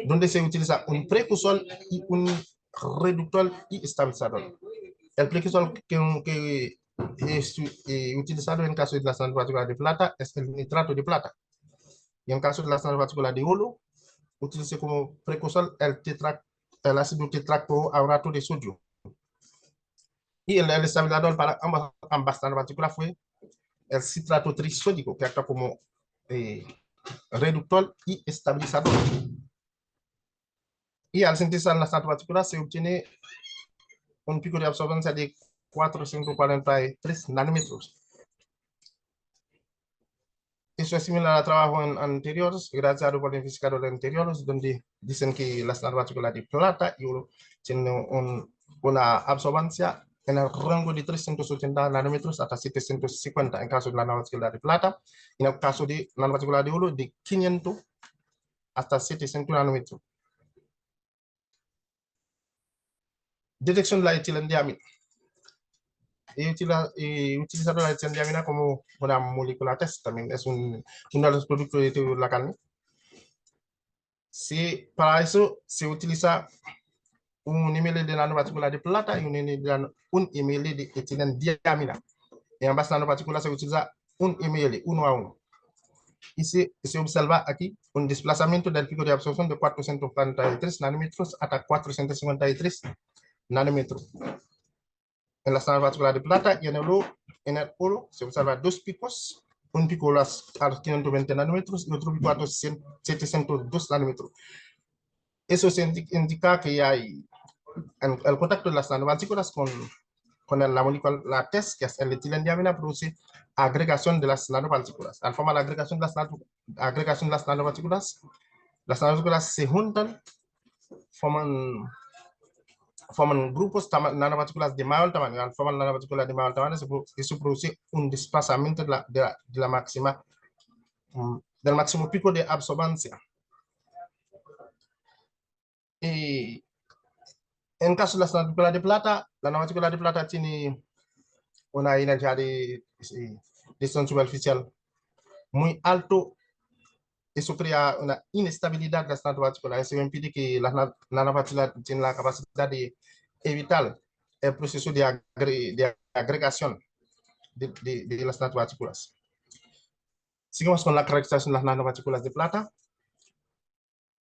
donde se utiliza un precursor y un reductor y estabilizador. El precursor que es utilizado en caso de las nanopartículas de plata es el nitrato de plata. Y en caso de las nanopartículas de oro, utiliza como precursor el ácido tetracloaurato de sodio. Y el estabilizador para ambas nanopartículas fue el citrato trisódico, que actúa como reductor y estabilizador. Y al sintetizar las nanopartículas se obtiene un pico de absorbancia de 443 nanómetros. Eso es similar a trabajos anteriores, gracias a los identificadores anteriores, donde dicen que las nanopartículas de plata y oro tienen una absorbancia en el rango de 380 nanómetros hasta 750 en caso de la nanopartícula de plata, y en el caso de la nanopartícula de oro de 500 hasta 700 nanómetros. Detección de la etilendiamina. He utilizado la etilendiamina como una molécula test, también es uno de los productos de la carne. Sí, para eso se utiliza un ml de nanopartícula de plata y un ml de etilendiamina. En ambas nanopartículas se utiliza un ml, 1 a 1. Y se observa aquí un desplazamiento del pico de absorción de 443 nanómetros hasta 453 nanómetros. En las nanopartículas de plata y en el oro se observa dos picos, un pico a los 520 nanómetros y otro pico a los 702 nanómetros. Eso se indica que hay el contacto de las nanopartículas con la molécula, la test, que es el etilendiamina, produce agregación de las nanopartículas. Al formar la agregación de las nanopartículas se juntan, forman grupos nanopartículas de mayor tamaño. Al formar nanopartículas de mayor tamaño, eso produce un desplazamiento del máximo pico de absorbancia. Y en caso de las nanopartículas de plata, la nanopartícula de plata tiene una energía de distancia superficial muy alto. Eso crea una inestabilidad de las nanopartículas. Eso impide que las nanopartículas tienen la capacidad de evitar el proceso de agregación de las nanopartículas. Seguimos con la caracterización de las nanopartículas de plata.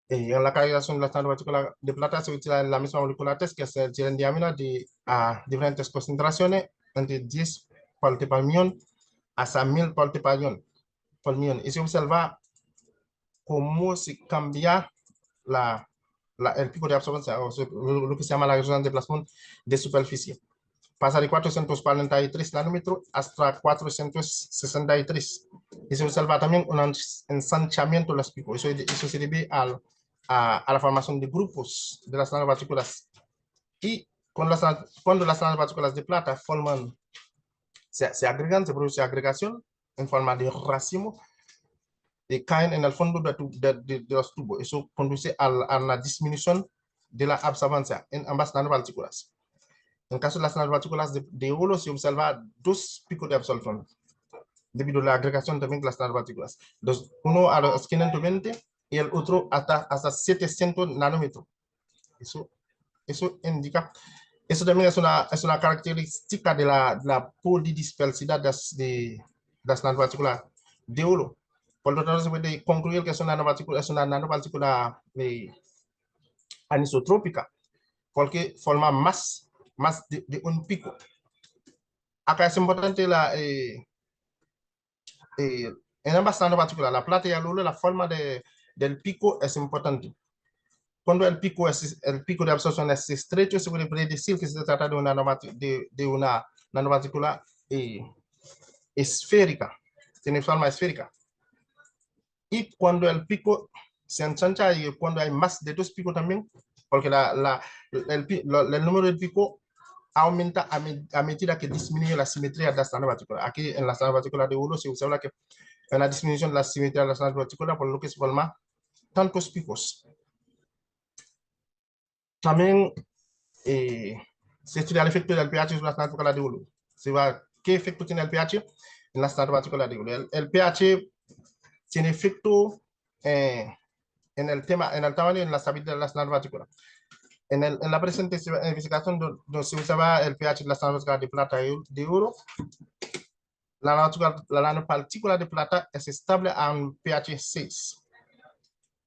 En la caracterización de las nanopartículas de plata se utiliza la misma molécula test, que es el etilendiamina, a diferentes concentraciones, entre 10 partes por millón hasta 1000 partes por millón. Y se observa cómo se cambia el pico de absorbancia, o lo que se llama la resonancia de plasmón de superficie. Pasa de 443 nanómetros hasta 463. Y se observa también un ensanchamiento de los picos. Eso se debe a la formación de grupos de las nanopartículas. Y cuando las nanopartículas de plata forman se agregan, se produce agregación en forma de racimo y caen en el fondo de los tubos. Eso conduce a la disminución de la absorbancia en ambas nanopartículas. En el caso de las nanopartículas de oro se observa 2 picos de absorción debido a la agregación también de las nanopartículas. Uno a los 520 y el otro hasta 700 nanómetros. Eso indica, eso también es una característica de la polidispersidad de las nanopartículas de oro. Por lo tanto, se puede concluir que es una nanopartícula anisotrópica, porque forma más de un pico. Acá es importante en ambas nanopartículas, la plata y el oro, la forma del pico es importante. Cuando el pico de absorción es estrecho, se puede predecir que se trata de una nanopartícula esférica, tiene forma esférica. Y cuando el pico se ensancha y cuando hay más de 2 picos también, porque el número de pico aumenta a medida que disminuye la simetría de las nanopartículas. Aquí en las nanopartículas de oro se observa que hay una disminución de la simetría de las nanopartículas, por lo que se forman tantos picos. También se estudia el efecto del pH en las nanopartículas de oro. Se va qué efecto tiene el pH en las nanopartículas de oro. El pH tiene efecto en el tamaño y en la estabilidad de las nanopartículas. En la presente investigación donde se usaba el pH de las nanopartículas de plata y de oro, la nanopartícula de plata es estable a un pH 6.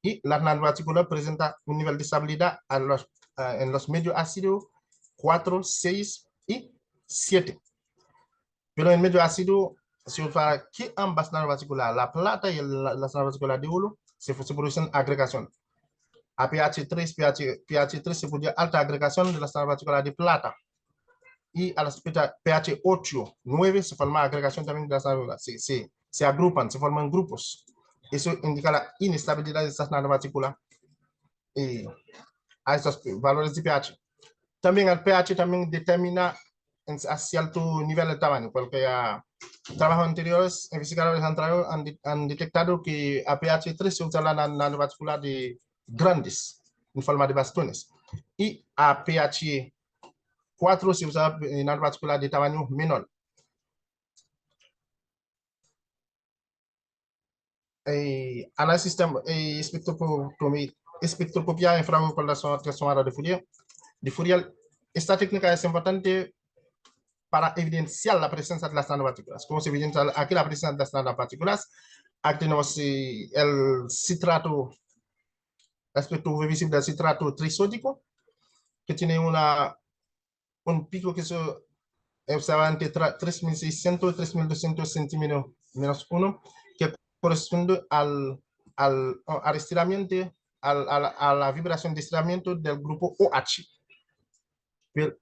Y la nanopartícula presenta un nivel de estabilidad en los medios ácidos 4, 6 y 7. Pero en medio ácido se observa que ambas nanopartículas, la plata y las nanopartículas de oro, se producen agregación. A pH 3 se produce alta agregación de las nanopartículas de plata. Y a las pH 8, 9 se forma agregación también de las nanopartículas. Se agrupan, se forman grupos. Eso indica la inestabilidad de estas nanopartículas a estos valores de pH. También el pH también determina a cierto nivel de tamaño, porque trabajos anteriores, investigadores han detectado que a pH 3 se usa la nanopartícula de grandes, en forma de bastones, y a pH 4 se usa nanopartícula de tamaño menor. Análisis espectroscopía infrarrojos de Fourier. Esta técnica es importante para evidenciar la presencia de las nanopartículas. Como se evidencia aquí la presencia de las nanopartículas, aquí tenemos el citrato, el aspecto visible del citrato trisódico, que tiene un pico que se observa entre 3.600 y 3.200 centímetros menos 1, que corresponde al estiramiento, a la vibración de estiramiento del grupo OH.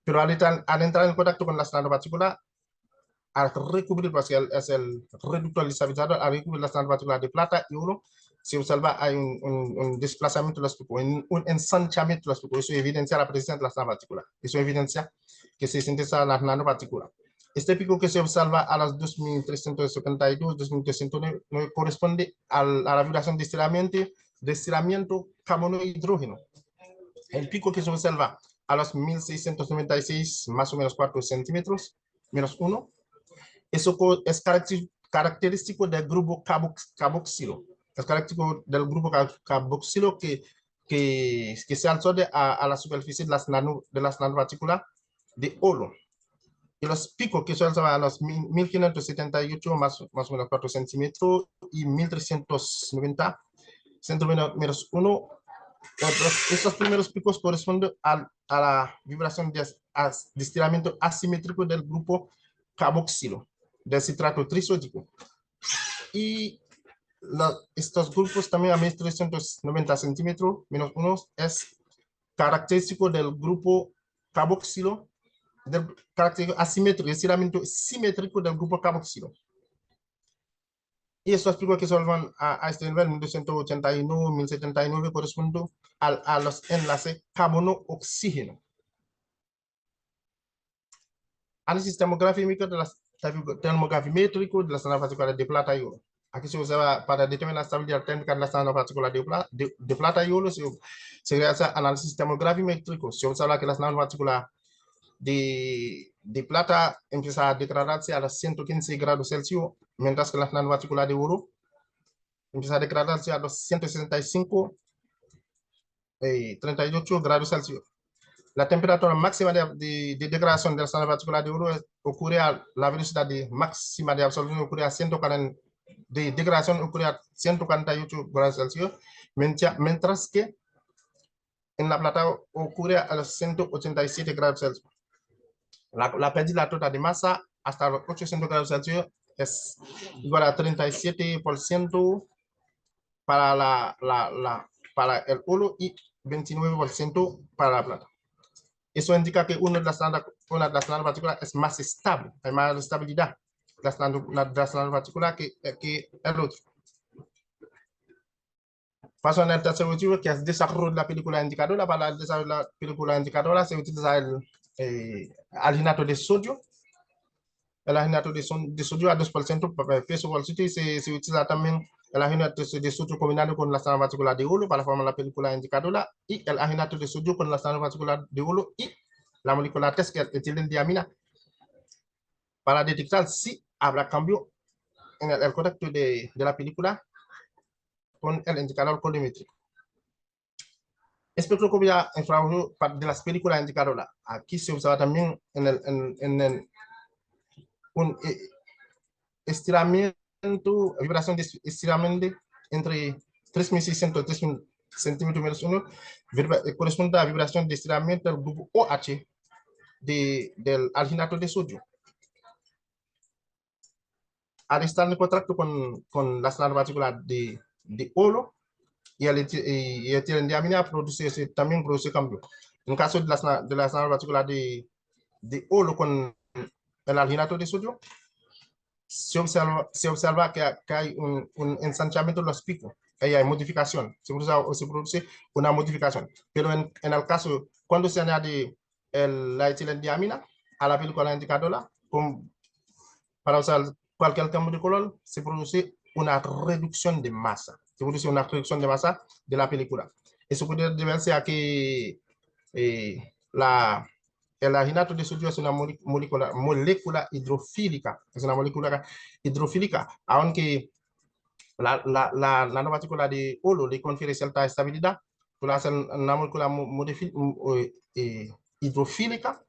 Pero al entrar en contacto con las nanopartículas, al recubrir, porque es el reductor estabilizador, al recubrir las nanopartículas de plata y oro, se observa hay un desplazamiento de los picos, un ensanchamiento de los picos. Eso evidencia la presencia de las nanopartículas. Eso evidencia que se sintetizan las nanopartículas. Este pico que se observa a las 2.372, 2.309 corresponde a la vibración de estiramiento carbono-hidrógeno. El pico que se observa a los 1.696, más o menos 4 centímetros, menos 1, eso es característico del grupo carboxilo. Es característico del grupo carboxilo que se asocian a la superficie de las nanopartículas de oro. Y los picos que se observan a los 1.578, más o menos 4 centímetros, y 1.390 centímetros menos 1, estos primeros picos corresponden a la vibración de estiramiento asimétrico del grupo carboxilo, del citrato trisódico. Y estos grupos también a 1.390 centímetros menos 1 es característico del grupo carboxilo, del carácter asimétrico, estiramiento simétrico del grupo carboxilo. Y estos picos que se observan a este nivel, 1281, 1079, corresponden a los enlaces carbono-oxígeno. Análisis demográfico de las termografimétrico de la estrada particular de plata y oro. Aquí se usa para determinar la estabilidad térmica de la estrada particular de plata y oro, se realiza análisis termografimétrico. Se observa que la estrada particular de plata empieza a degradarse a los 115 grados Celsius, mientras que la estrada particular de oro empieza a degradarse a los 165 38 grados Celsius. La temperatura máxima de degradación de la estrada particular de oro ocurre a la velocidad máxima de absorción ocurre a 140 de degradación ocurre a 148 grados Celsius, mientras que en la plata ocurre a los 187 grados Celsius. La pérdida total de masa hasta los 800 grados Celsius es igual a 37% para para el oro y 29% para la plata. Eso indica que una de las estrellas particulares es más estable, hay más estabilidad de la estrella particular que el otro. Paso en el tercer motivo, que es el desarrollo de la película indicadora. Para el desarrollo de la película indicadora se utiliza el alginato de sodio. El alginato de sodio a 2% peso por sitio y se utiliza también el alginato de sodio combinado con la estrella particular de oro para formar la película indicadora y el alginato de sodio con la estrella particular de oro y la molécula test que es etilendiamina para detectar si habrá cambio en el conector de la película con el indicador colorimétrico. Espectroscopía infrarrojo de las películas indicadoras. Aquí se usaba también un estiramiento, vibración de estiramiento entre 3600 y 3000 centímetros menos 1, corresponde a vibración de estiramiento del grupo OH del alginato de sodio. Al estar en contacto con la estrella particular de oro y el etilendiamina también produce cambio. En caso de la estrella particular de oro con el alginato de sodio, se observa que hay un ensanchamiento de los picos, ahí hay modificación, se produce una modificación. Pero en el caso, cuando se añade la etilendiamina a la película indicadora, para usar cualquier cambio de color, se produce una reducción de masa. Se produce una reducción de masa de la película. Eso puede deberse a que el alginato de sodio es una molécula hidrofílica. Es una molécula hidrofílica, aunque la nanopartícula de oro le confiere cierta estabilidad, por hacer una molécula hidrofílica,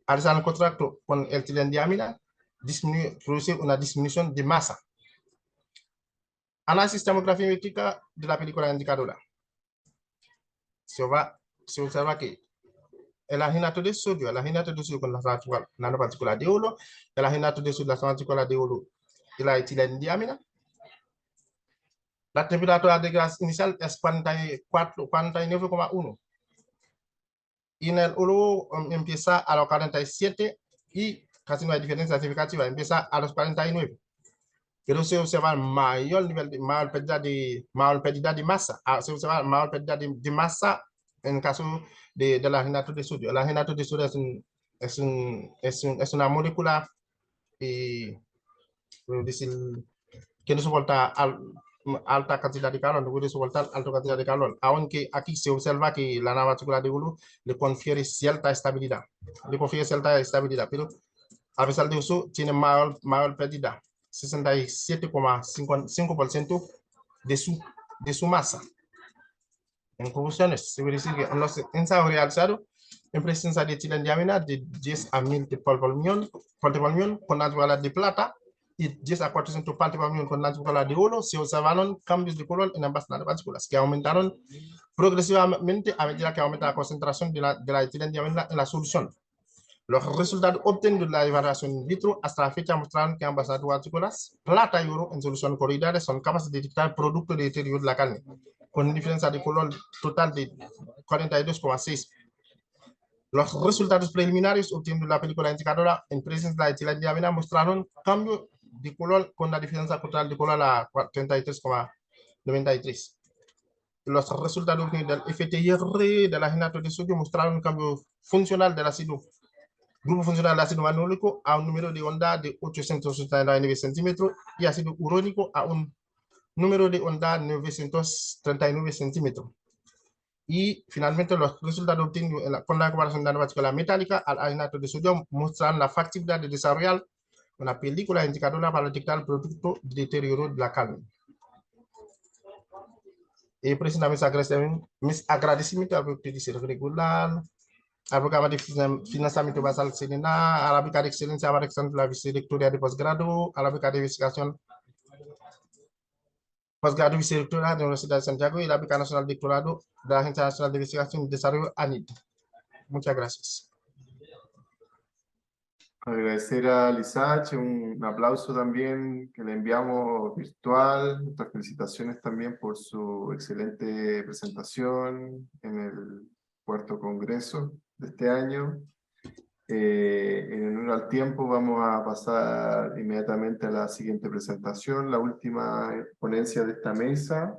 al estar en contacto con el etilendiamina, produce una disminución de masa. Análisis termografimétrica de la película indicadora. Se observa que el alginato de sodio con la nanopartícula de oro, el alginato de sodio, la nanopartícula de oro y la etilendiamina. La temperatura de gas inicial es 49,1. Y en el oro empieza a los 47 y casi no hay diferencia significativa, empieza a los 49. Pero se observa mayor pérdida de masa. Se observa mayor pérdida de masa en el caso del alginato de sodio. El alginato de sodio es una molécula que no soporta alta cantidad de calor, no puede soportar alta cantidad de calor, aunque aquí se observa que la nanopartícula de oro le confiere cierta estabilidad. Pero a pesar de eso, tiene mayor pérdida, 67,5% de su masa. En conclusiones, se puede decir que en los ensayos realizados en presencia de etilendiamina de 10 a 1000 partes por millón con nanopartículas de plata y 10 a 400 partes por millón con nanopartículas de oro, se observaron cambios de color en ambas nanopartículas que aumentaron progresivamente a medida que aumenta la concentración de la etilendiamina en la solución. Los resultados obtenidos de la evaluación in vitro hasta la fecha mostraron que ambas nanopartículas, plata y oro en solución coloidal, son capaces de detectar productos de deterioro de la carne, con una diferencia de color total de 42,6. Los resultados preliminares obtenidos de la película indicadora en presencia de la etilendiamina mostraron cambio de color con la diferencia total de color a 33,93. Los resultados del FTIR del alginato de sodio mostraron un cambio funcional del ácido grupo funcional de ácido manúlico a un número de onda de 869 centímetros y ácido urónico a un número de onda 939 centímetros. Y finalmente los resultados obtenidos con la comparación de la partícula metálica al ainato de sodio muestran la factibilidad de desarrollar una película indicadora para detectar el producto de deterioro de la carne. Y precisamente mis agradecimientos al Comité de Servicio Regular, al Programa de Financiamiento Basal SENENA, a la Beca de Excelencia para extender la vicerrectoría de posgrado, a la Beca de Investigación posgrado vicerrectoría de la Universidad de Santiago y la Beca Nacional de Doctorado de la Agencia Nacional de Investigación y Desarrollo, ANID. Muchas gracias. Agradecer a Lisach, un aplauso también que le enviamos virtual, nuestras felicitaciones también por su excelente presentación en el cuarto congreso de este año. En honor al tiempo vamos a pasar inmediatamente a la siguiente presentación, la última ponencia de esta mesa,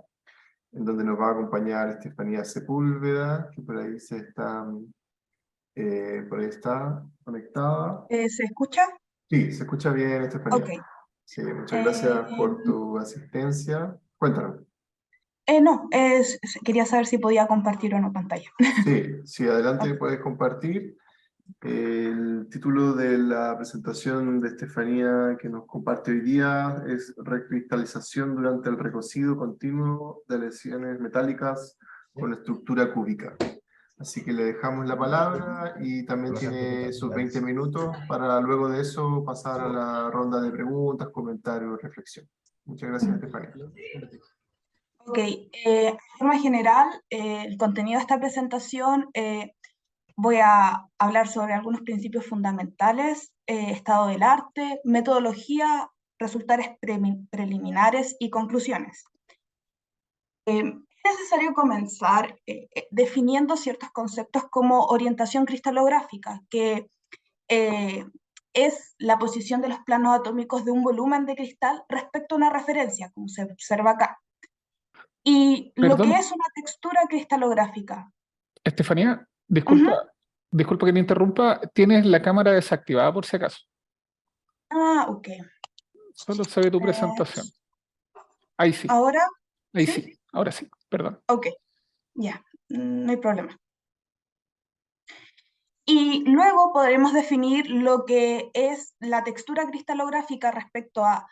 en donde nos va a acompañar Estefanía Sepúlveda, que por ahí está conectada. ¿Se escucha? Sí, se escucha bien, Estefanía. Ok. Sí, muchas gracias por tu asistencia. Cuéntanos. No, quería saber si podía compartir o no pantalla. Sí, adelante, puedes compartir. El título de la presentación de Estefanía que nos comparte hoy día es Recristalización durante el recocido continuo de lesiones metálicas con estructura cúbica. Así que le dejamos la palabra y también tiene sus 20 minutos para luego de eso pasar a la ronda de preguntas, comentarios, reflexión. Muchas gracias, Estefanía. Ok, de forma general, el contenido de esta presentación, voy a hablar sobre algunos principios fundamentales, estado del arte, metodología, resultados preliminares y conclusiones. Es necesario comenzar definiendo ciertos conceptos como orientación cristalográfica, que es la posición de los planos atómicos de un volumen de cristal respecto a una referencia, como se observa acá. Y lo Perdón, que es una textura cristalográfica. Estefanía, disculpa que te interrumpa, tienes la cámara desactivada por si acaso. Ah, ok. Solo se ve tu presentación. Ahí sí, ¿Ahora? ahí ¿Sí? sí, ahora sí, perdón. Ok, ya, no hay problema. Y luego podremos definir lo que es la textura cristalográfica respecto a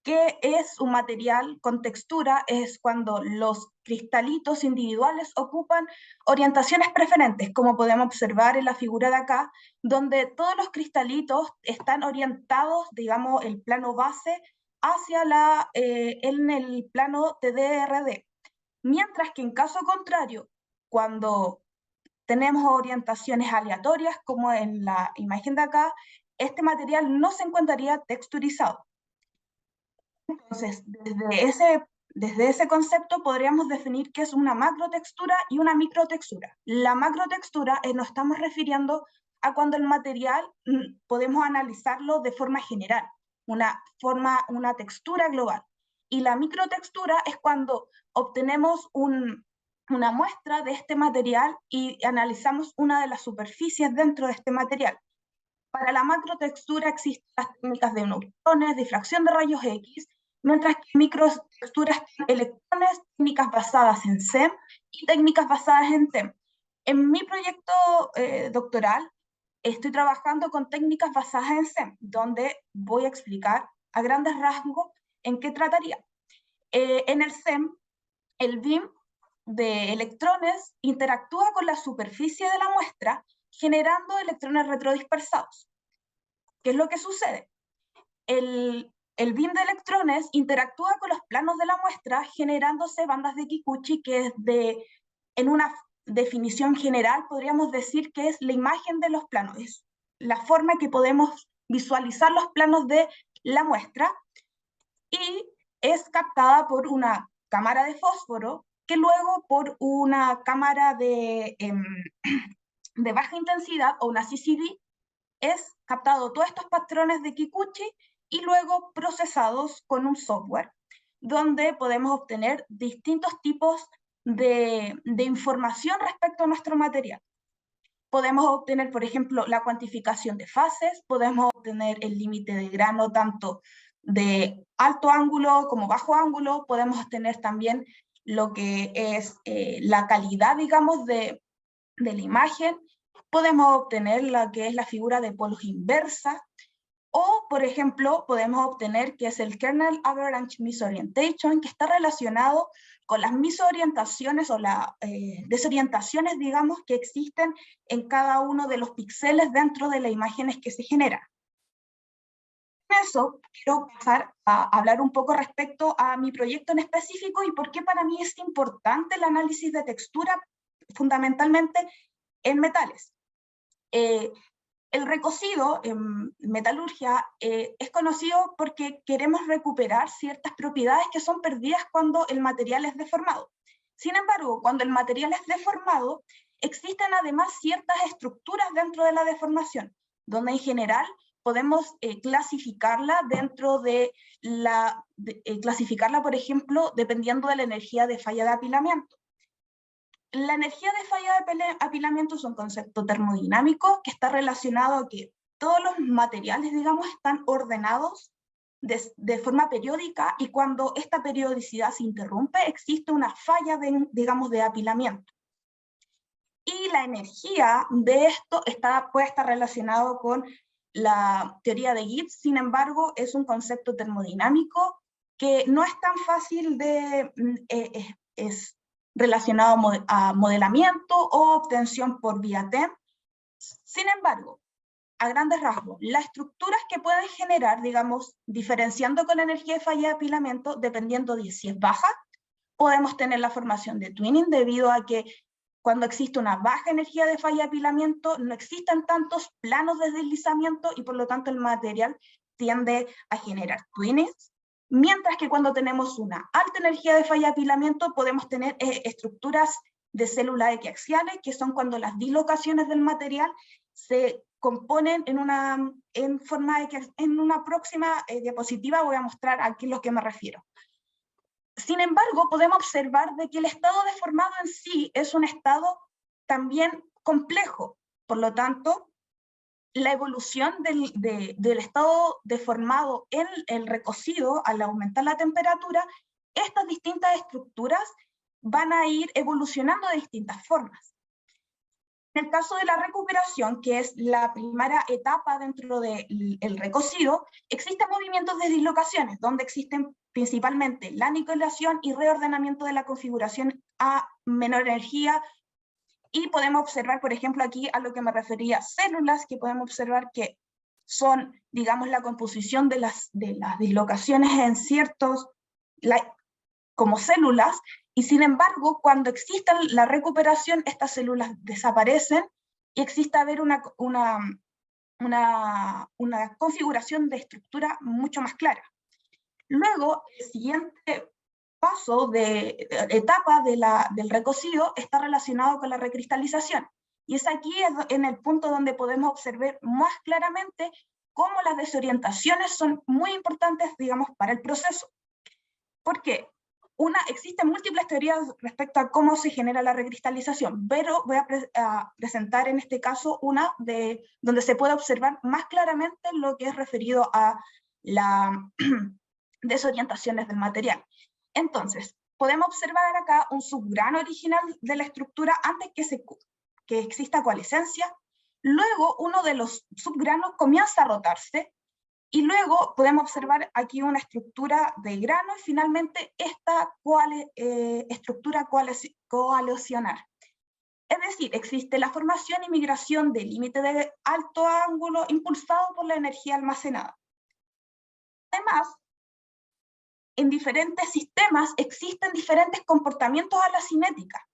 qué es un material con textura. Es cuando los cristalitos individuales ocupan orientaciones preferentes, como podemos observar en la figura de acá, donde todos los cristalitos están orientados, digamos, el plano base hacia en el plano TDRD. Mientras que en caso contrario, cuando tenemos orientaciones aleatorias, como en la imagen de acá, este material no se encontraría texturizado. Entonces, desde ese concepto podríamos definir qué es una macrotextura y una microtextura. La macrotextura nos estamos refiriendo a cuando el material podemos analizarlo de forma general, una textura global. Y la microtextura es cuando obtenemos una muestra de este material y analizamos una de las superficies dentro de este material. Para la macrotextura existen las técnicas de neutrones, difracción de rayos X, mientras que microtexturas tienen electrones, técnicas basadas en SEM y técnicas basadas en TEM. En mi proyecto doctoral estoy trabajando con técnicas basadas en SEM, donde voy a explicar a grandes rasgos en qué trataría. En el SEM, el beam de electrones interactúa con la superficie de la muestra, generando electrones retrodispersados. ¿Qué es lo que sucede? El beam de electrones interactúa con los planos de la muestra, generándose bandas de Kikuchi, que en una definición general podríamos decir que es la imagen de los planos, es la forma que podemos visualizar los planos de la muestra, y es captada por una cámara de fósforo, que luego por una cámara de baja intensidad o una CCD es captado todos estos patrones de Kikuchi y luego procesados con un software, donde podemos obtener distintos tipos de información respecto a nuestro material. Podemos obtener, por ejemplo, la cuantificación de fases, podemos obtener el límite de grano tanto de alto ángulo como bajo ángulo, podemos obtener también lo que es la calidad, digamos, de la imagen, podemos obtener la que es la figura de polos inversa, o, por ejemplo, podemos obtener que es el Kernel Average Misorientation, que está relacionado con las misorientaciones o las desorientaciones, digamos, que existen en cada uno de los píxeles dentro de las imágenes que se generan. Con eso, quiero pasar a hablar un poco respecto a mi proyecto en específico y por qué para mí es importante el análisis de textura, fundamentalmente en metales. El recocido en metalurgia es conocido porque queremos recuperar ciertas propiedades que son perdidas cuando el material es deformado. Sin embargo, cuando el material es deformado, existen además ciertas estructuras dentro de la deformación, donde en general podemos clasificarla dentro de clasificarla, por ejemplo, dependiendo de la energía de falla de apilamiento. La energía de falla de apilamiento es un concepto termodinámico que está relacionado a que todos los materiales, digamos, están ordenados de forma periódica y cuando esta periodicidad se interrumpe existe una falla, digamos, de apilamiento. Y la energía de esto puede estar relacionado con la teoría de Gibbs, sin embargo, es un concepto termodinámico que no es tan fácil de... es relacionado a modelamiento o obtención por vía TEM. Sin embargo, a grandes rasgos, las estructuras que pueden generar, digamos, diferenciando con la energía de falla de apilamiento, dependiendo de si es baja, podemos tener la formación de twinning, debido a que cuando existe una baja energía de falla de apilamiento, no existen tantos planos de deslizamiento y por lo tanto el material tiende a generar twinings. Mientras que cuando tenemos una alta energía de falla de apilamiento podemos tener estructuras de células equiaxiales, que son cuando las dislocaciones del material se componen en una próxima diapositiva voy a mostrar aquí a lo que me refiero. Sin embargo, podemos observar de que el estado deformado en sí es un estado también complejo, por lo tanto, la evolución del estado deformado en el recocido, al aumentar la temperatura, estas distintas estructuras van a ir evolucionando de distintas formas. En el caso de la recuperación, que es la primera etapa dentro del recocido, existen movimientos de dislocaciones, donde existen principalmente la aniquilación y reordenamiento de la configuración a menor energía. Y podemos observar, por ejemplo, aquí a lo que me refería, células, que podemos observar que son, digamos, la composición de las dislocaciones en ciertos, como células, y sin embargo, cuando existe la recuperación, estas células desaparecen y existe una configuración de estructura mucho más clara. Luego, el siguiente paso de etapa del recocido está relacionado con la recristalización. Y es aquí en el punto donde podemos observar más claramente cómo las desorientaciones son muy importantes, digamos, para el proceso. Porque existen múltiples teorías respecto a cómo se genera la recristalización, pero voy a presentar en este caso una donde se puede observar más claramente lo que es referido a las desorientaciones del material. Entonces, podemos observar acá un subgrano original de la estructura antes que exista coalescencia. Luego, uno de los subgranos comienza a rotarse y luego podemos observar aquí una estructura de grano y finalmente esta estructura coalesionar. Es decir, existe la formación y migración del límite de alto ángulo impulsado por la energía almacenada. Además, en diferentes sistemas existen diferentes comportamientos a la cinética.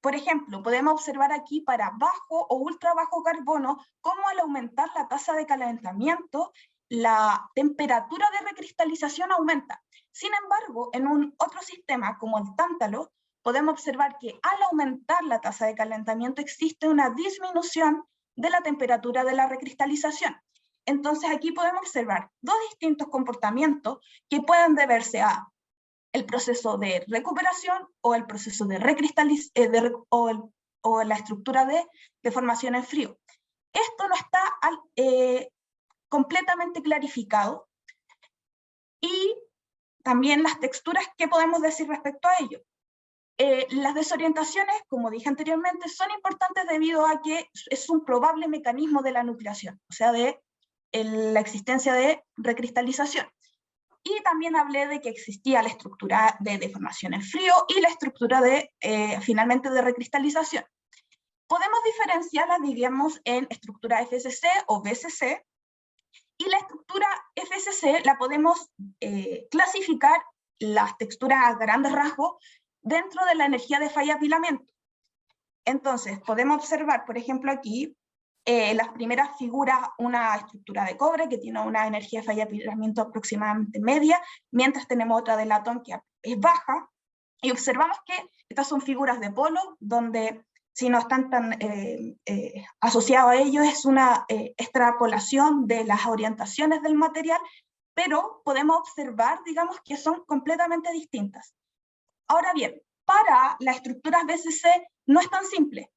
Por ejemplo, podemos observar aquí para bajo o ultra bajo carbono cómo al aumentar la tasa de calentamiento, la temperatura de recristalización aumenta. Sin embargo, en otro sistema como el tántalo, podemos observar que al aumentar la tasa de calentamiento existe una disminución de la temperatura de la recristalización. Entonces aquí podemos observar dos distintos comportamientos que pueden deberse a el proceso de recuperación o el proceso de o la estructura de deformación en frío. Esto no está completamente clarificado, y también las texturas, ¿qué podemos decir respecto a ello? Las desorientaciones, como dije anteriormente, son importantes debido a que es un probable mecanismo de la nucleación, o sea, de la existencia de recristalización. Y también hablé de que existía la estructura de deformación en frío y la estructura de, finalmente, de recristalización. Podemos diferenciarlas, diríamos, en estructura FSC o BCC, y la estructura FSC la podemos clasificar, las texturas a grandes rasgos, dentro de la energía de falla apilamiento. Entonces, podemos observar, por ejemplo, aquí, las primeras figuras, una estructura de cobre que tiene una energía de falla apilamiento aproximadamente media, mientras tenemos otra de latón que es baja, y observamos que estas son figuras de polo, donde si no están tan asociados a ellos, es una extrapolación de las orientaciones del material, pero podemos observar, digamos, que son completamente distintas. Ahora bien, para las estructuras BCC no es tan simple,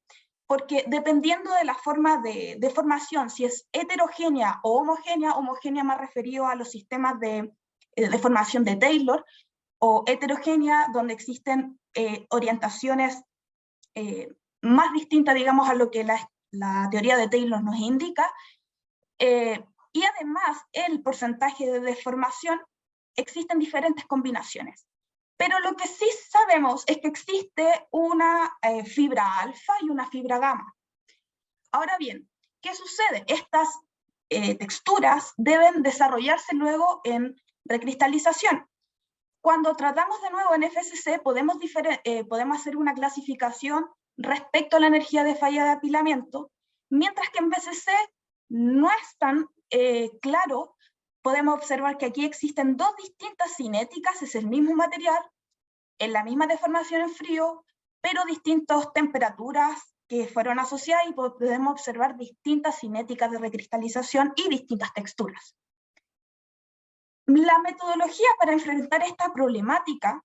porque dependiendo de la forma de formación, si es heterogénea o homogénea más referido a los sistemas de formación de Taylor, o heterogénea, donde existen orientaciones más distintas, digamos, a lo que la teoría de Taylor nos indica, y además el porcentaje de deformación, existen diferentes combinaciones. Pero lo que sí sabemos es que existe una fibra alfa y una fibra gamma. Ahora bien, ¿qué sucede? Estas texturas deben desarrollarse luego en recristalización. Cuando tratamos de nuevo en FSC, podemos hacer una clasificación respecto a la energía de falla de apilamiento, mientras que en BCC no es tan claro. Podemos observar que aquí existen dos distintas cinéticas, es el mismo material, en la misma deformación en frío, pero distintas temperaturas que fueron asociadas, y podemos observar distintas cinéticas de recristalización y distintas texturas. La metodología para enfrentar esta problemática,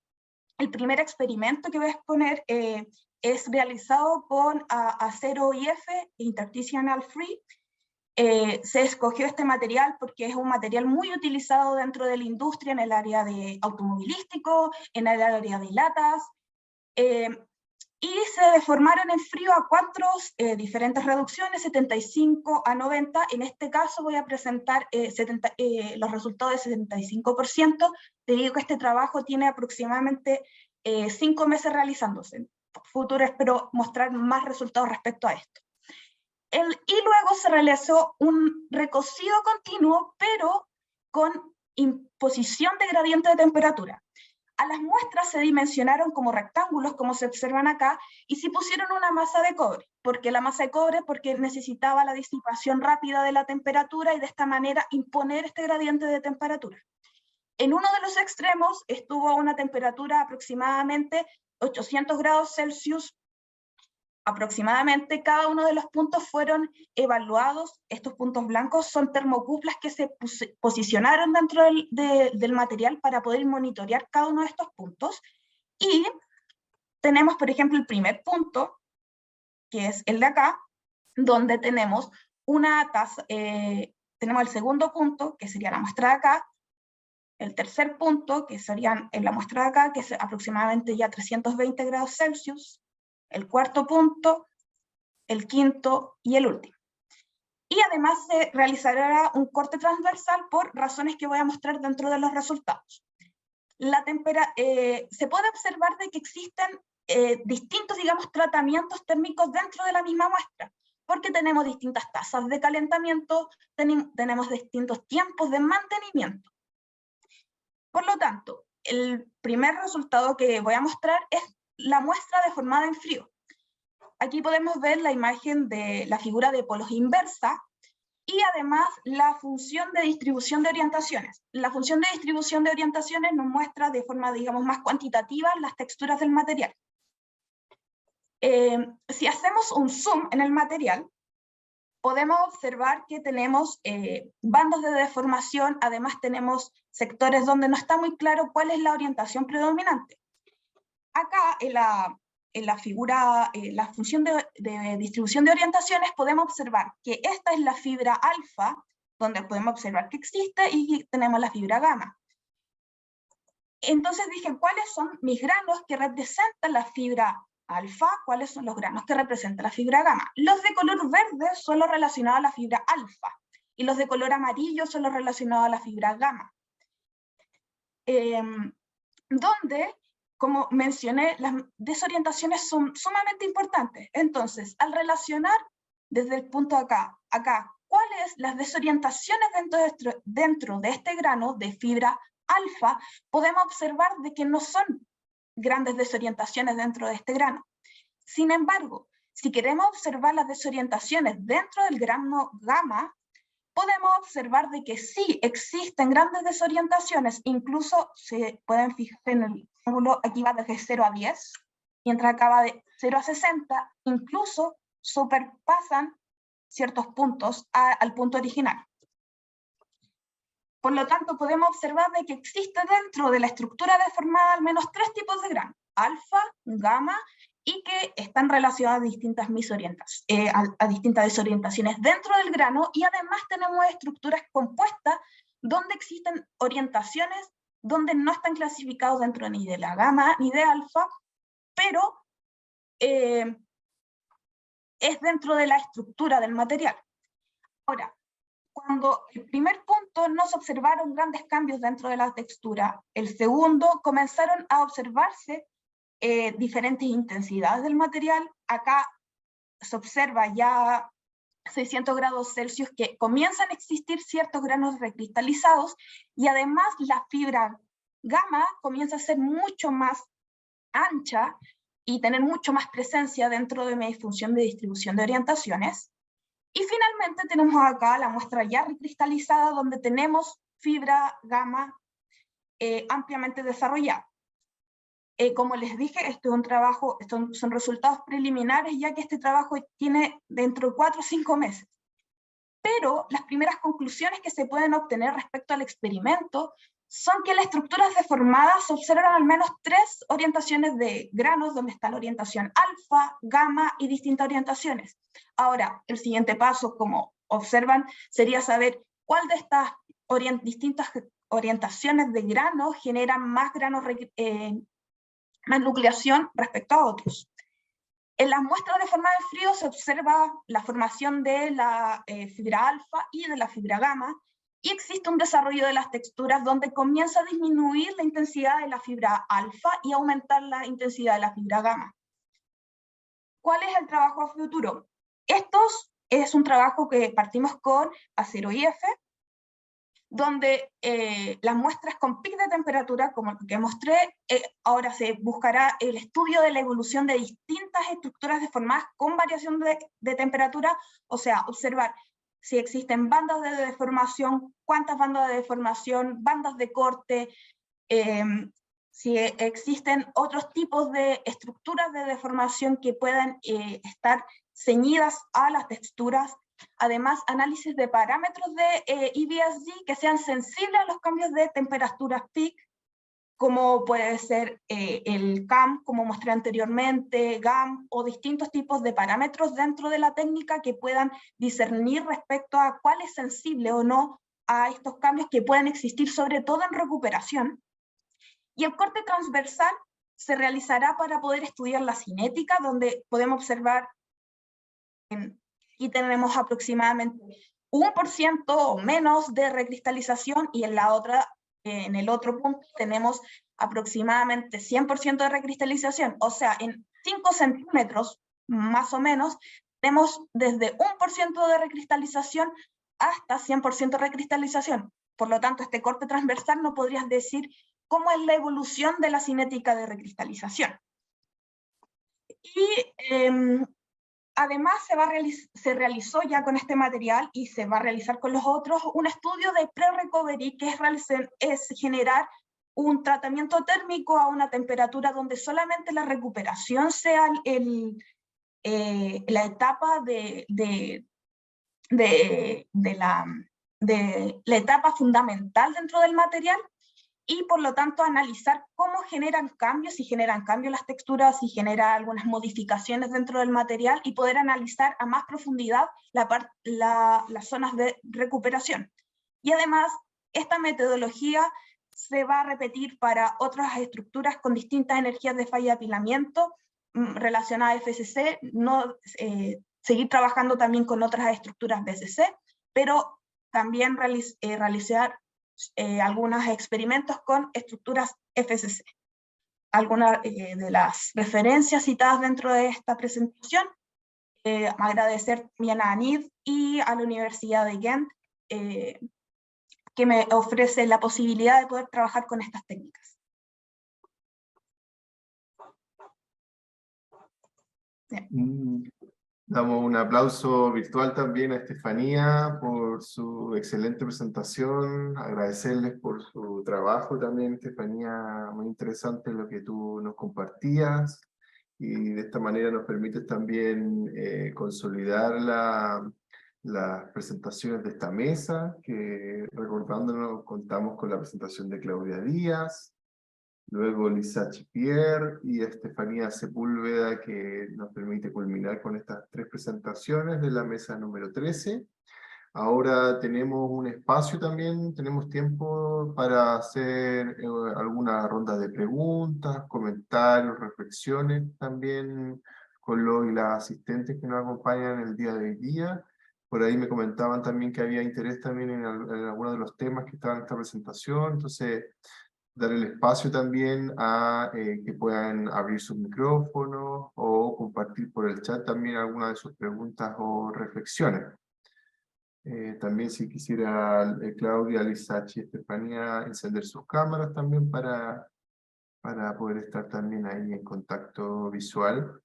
el primer experimento que voy a exponer es realizado con acero IF, Interartisanal Free. Se escogió este material porque es un material muy utilizado dentro de la industria, en el área de automovilístico, en el área de latas, y se deformaron en frío a 4 diferentes reducciones, 75 a 90. En este caso voy a presentar los resultados de 75%. Te digo que este trabajo tiene aproximadamente 5 meses realizándose. En futuro espero mostrar más resultados respecto a esto. Y luego se realizó un recocido continuo, pero con imposición de gradiente de temperatura. A las muestras se dimensionaron como rectángulos, como se observan acá, y se pusieron una masa de cobre. ¿Por qué la masa de cobre? Porque necesitaba la disipación rápida de la temperatura y de esta manera imponer este gradiente de temperatura. En uno de los extremos estuvo a una temperatura aproximadamente 800 grados Celsius. Aproximadamente cada uno de los puntos fueron evaluados. Estos puntos blancos son termocuplas que se posicionaron dentro del material para poder monitorear cada uno de estos puntos. Y tenemos, por ejemplo, el primer punto, que es el de acá, donde tenemos una tasa, tenemos el segundo punto, que sería la muestra de acá, el tercer punto, que serían en la muestra de acá, que es aproximadamente ya 320 grados Celsius, el cuarto punto, el quinto y el último. Y además se realizará un corte transversal por razones que voy a mostrar dentro de los resultados. Se puede observar de que existen distintos, digamos, tratamientos térmicos dentro de la misma muestra, porque tenemos distintas tasas de calentamiento, tenemos distintos tiempos de mantenimiento. Por lo tanto, el primer resultado que voy a mostrar es la muestra deformada en frío. Aquí podemos ver la imagen de la figura de polos inversa y además la función de distribución de orientaciones. La función de distribución de orientaciones nos muestra de forma, digamos, más cuantitativa las texturas del material. Si hacemos un zoom en el material, podemos observar que tenemos bandas de deformación, además tenemos sectores donde no está muy claro cuál es la orientación predominante. Acá en la figura, la función de distribución de orientaciones, podemos observar que esta es la fibra alfa, donde podemos observar que existe, y tenemos la fibra gamma. Entonces dije, ¿cuáles son mis granos que representan la fibra alfa? ¿Cuáles son los granos que representan la fibra gamma? Los de color verde son los relacionados a la fibra alfa, y los de color amarillo son los relacionados a la fibra gamma. Donde, como mencioné, las desorientaciones son sumamente importantes. Entonces, al relacionar desde el punto acá, cuáles las desorientaciones dentro de este grano de fibra alfa, podemos observar de que no son grandes desorientaciones dentro de este grano. Sin embargo, si queremos observar las desorientaciones dentro del grano gamma, podemos observar de que sí existen grandes desorientaciones, incluso se pueden fijar en el ángulo, aquí va desde 0 a 10, mientras acá va de 0 a 60, incluso superpasan ciertos puntos al punto original. Por lo tanto, podemos observar de que existe dentro de la estructura deformada al menos 3 tipos de grano, alfa, gamma, y que están relacionadas a distintas a distintas desorientaciones dentro del grano, y además tenemos estructuras compuestas donde existen orientaciones donde no están clasificados dentro ni de la gamma ni de alfa, pero es dentro de la estructura del material. Ahora, cuando el primer punto no se observaron grandes cambios dentro de la textura, el segundo comenzaron a observarse diferentes intensidades del material. Acá se observa ya a 600 grados Celsius que comienzan a existir ciertos granos recristalizados, y además la fibra gamma comienza a ser mucho más ancha y tener mucho más presencia dentro de mi función de distribución de orientaciones. Y finalmente tenemos acá la muestra ya recristalizada, donde tenemos fibra gamma ampliamente desarrollada. Como les dije, esto es un trabajo, estos son resultados preliminares, ya que este trabajo tiene dentro de 4 o 5 meses. Pero las primeras conclusiones que se pueden obtener respecto al experimento son que las estructuras deformadas observan al menos 3 orientaciones de granos, donde está la orientación alfa, gamma y distintas orientaciones. Ahora, el siguiente paso, como observan, sería saber cuál de estas distintas orientaciones de granos generan más granos, más nucleación respecto a otros. En las muestras deformadas en frío se observa la formación de la fibra alfa y de la fibra gamma, y existe un desarrollo de las texturas donde comienza a disminuir la intensidad de la fibra alfa y aumentar la intensidad de la fibra gamma. ¿Cuál es el trabajo a futuro? Estos es un trabajo que partimos con acero IF, donde las muestras con pic de temperatura, como el que mostré, ahora se buscará el estudio de la evolución de distintas estructuras deformadas con variación de temperatura, o sea, observar si existen bandas de deformación, cuántas bandas de deformación, bandas de corte, si existen otros tipos de estructuras de deformación que puedan estar ceñidas a las texturas. Además, análisis de parámetros de EBSD que sean sensibles a los cambios de temperatura peak, como puede ser el CAM, como mostré anteriormente, GAM, o distintos tipos de parámetros dentro de la técnica que puedan discernir respecto a cuál es sensible o no a estos cambios que pueden existir, sobre todo en recuperación. Y el corte transversal se realizará para poder estudiar la cinética, donde podemos observar y tenemos aproximadamente 1% o menos de recristalización, y en el otro punto tenemos aproximadamente 100% de recristalización, o sea, en 5 centímetros más o menos, tenemos desde 1% de recristalización hasta 100% de recristalización. Por lo tanto, este corte transversal no podrías decir cómo es la evolución de la cinética de recristalización. Y además se realizó ya con este material, y se va a realizar con los otros, un estudio de pre-recovery, que es generar un tratamiento térmico a una temperatura donde solamente la recuperación sea la etapa la etapa fundamental dentro del material, y por lo tanto analizar cómo generan cambios, si generan cambios las texturas, si genera algunas modificaciones dentro del material y poder analizar a más profundidad las zonas de recuperación. Y además, esta metodología se va a repetir para otras estructuras con distintas energías de falla de apilamiento relacionadas a FCC, seguir trabajando también con otras estructuras BCC, pero también realizar algunos experimentos con estructuras FCC. Algunas de las referencias citadas dentro de esta presentación, agradecer también a ANID y a la Universidad de Ghent, que me ofrece la posibilidad de poder trabajar con estas técnicas. Damos un aplauso virtual también a Estefanía por su excelente presentación, agradecerles por su trabajo también, Estefanía, muy interesante lo que tú nos compartías, y de esta manera nos permites también consolidar las presentaciones de esta mesa, que recordándonos contamos con la presentación de Claudia Díaz, luego Lisa Chipier y Estefanía Sepúlveda, que nos permite culminar con estas 3 presentaciones de la mesa número 13. Ahora tenemos un espacio también, tenemos tiempo para hacer alguna ronda de preguntas, comentarios, reflexiones también con los y las asistentes que nos acompañan el día de hoy día. Por ahí me comentaban también que había interés también en algunos de los temas que estaban en esta presentación, entonces dar el espacio también a que puedan abrir sus micrófonos o compartir por el chat también algunas de sus preguntas o reflexiones. También si quisiera Claudia, Lisachi y Estefanía encender sus cámaras también para poder estar también ahí en contacto visual.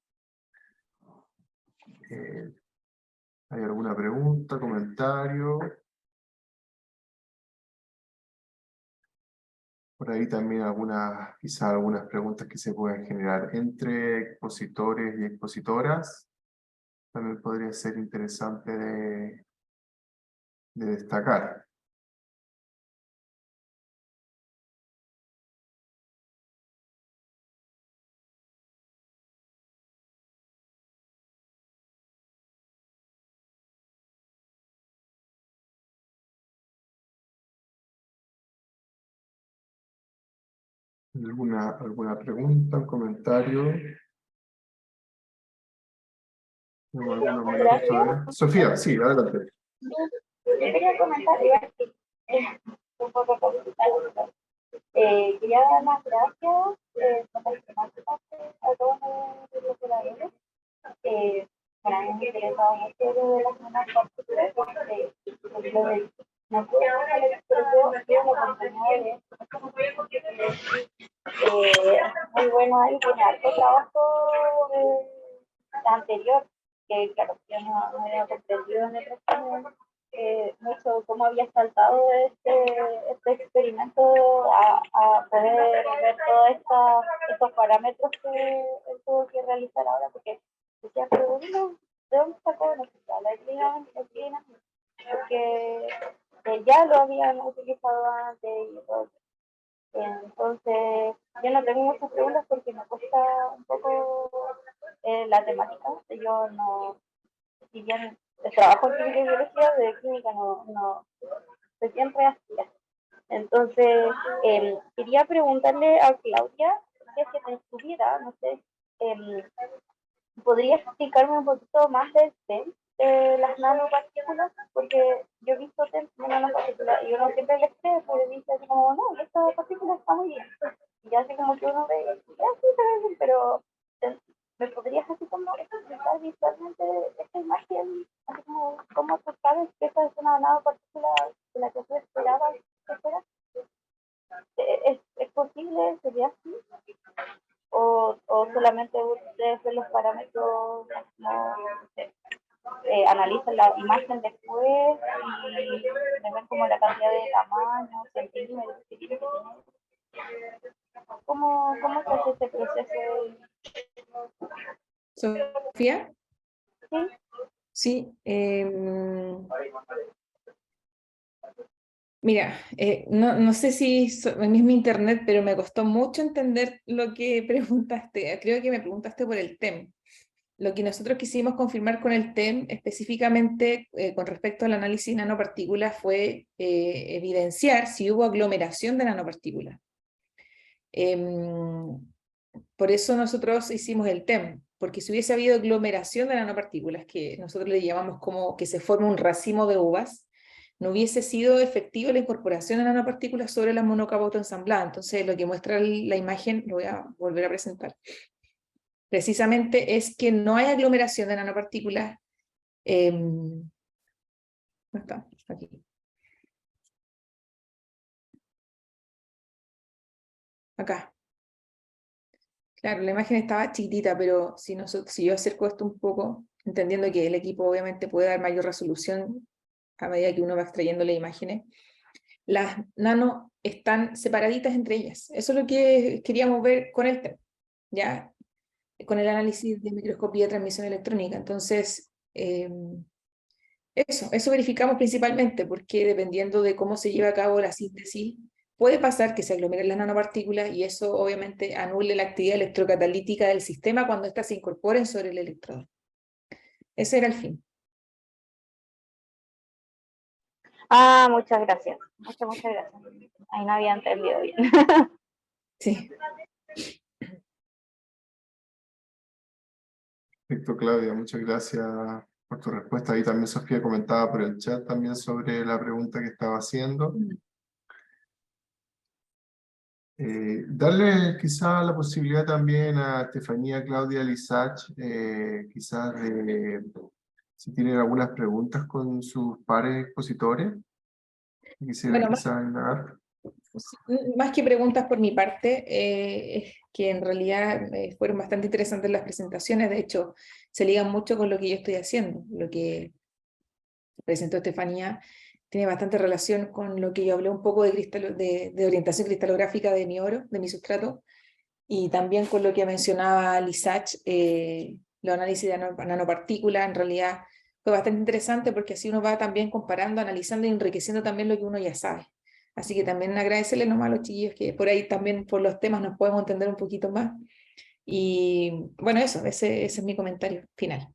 ¿Hay alguna pregunta, comentario? Por ahí también quizás algunas preguntas que se pueden generar entre expositores y expositoras. También podría ser interesante de destacar. ¿Alguna pregunta, un comentario? Sofía, sí, adelante. Yo quería comentar, igual que es un poco complicado. Quería dar las gracias a todos los oradores. Bueno, a mí me interesaba mucho lo de las zonas particulares, lo del no puedo hacer, pero yo lo acompañé muy bueno ahí, tiene harto trabajo anterior, que claro, yo no había comprendido en el examen mucho cómo había saltado este experimento a poder ver todos estos parámetros que él tuvo que realizar ahora, porque decía, pero bueno, ¿de dónde sacó la inclinación? Porque ya lo habían utilizado antes y todo. Entonces, yo no tengo muchas preguntas porque me cuesta un poco la temática. Yo no, si bien trabajo en química y biología, de química no soy siempre así. Entonces, quería preguntarle a Claudia, si es que te estuviera, no sé, ¿podrías explicarme un poquito más del TEM, de las nanopartículas? Porque yo he visto TEM de nanopartículas y uno siempre les cree, pero dice como, no, esta partícula está muy bien. Y así como que uno ve, sí, está bien, pero ¿me podrías así como explicar visualmente esta imagen? Así como, ¿cómo tú sabes que esta es una nanopartícula de la que tú esperabas que fuera? ¿Es posible? ¿Sería así? ¿O solamente ustedes ven los parámetros, no sé, analizan la imagen después y ven como la cantidad de tamaño, centímetros que tiene que tener? ¿Cómo se hace este proceso? Sofía. Sí. Sí. Mira, no sé si es mi internet, pero me costó mucho entender lo que preguntaste. Creo que me preguntaste por el TEM. Lo que nosotros quisimos confirmar con el TEM, específicamente con respecto al análisis de nanopartículas, fue evidenciar si hubo aglomeración de nanopartículas. Por eso nosotros hicimos el TEM, porque si hubiese habido aglomeración de nanopartículas, que nosotros le llamamos como que se forma un racimo de uvas, no hubiese sido efectiva la incorporación de nanopartículas sobre la monocapa autoensamblada. Entonces lo que muestra la imagen, lo voy a volver a presentar, precisamente es que no hay aglomeración de nanopartículas. ¿Dónde está? Aquí. Acá. Claro, la imagen estaba chiquitita, pero si yo acerco esto un poco, entendiendo que el equipo obviamente puede dar mayor resolución a medida que uno va extrayendo las imágenes, las nano están separaditas entre ellas. Eso es lo que queríamos ver con el tema, ¿ya? Con el análisis de microscopía de transmisión electrónica. Entonces, eso verificamos principalmente, porque dependiendo de cómo se lleva a cabo la síntesis, puede pasar que se aglomeren las nanopartículas y eso obviamente anule la actividad electrocatalítica del sistema cuando éstas se incorporen sobre el electrodo. Ese era el fin. Ah, muchas gracias. Muchas gracias. Ahí no había entendido bien. Sí. Perfecto, Claudia, muchas gracias por tu respuesta. Ahí también Sofía comentaba por el chat también sobre la pregunta que estaba haciendo. Darle quizá la posibilidad también a Estefanía, Claudia, Lisach, quizás de si tienen algunas preguntas con sus pares expositores. Quisiera Bueno, quizás indagar. más que preguntas por mi parte, es que en realidad fueron bastante interesantes las presentaciones. De hecho, se ligan mucho con lo que yo estoy haciendo. Lo que presentó Estefanía tiene bastante relación con lo que yo hablé un poco de orientación cristalográfica de mi oro, de mi sustrato, y también con lo que mencionaba Lisach, los análisis de nanopartículas. En realidad fue bastante interesante porque así uno va también comparando, analizando y enriqueciendo también lo que uno ya sabe. Así que también agradecerle nomás a los chiquillos que por ahí también por los temas nos podemos entender un poquito más. Y bueno, ese es mi comentario final.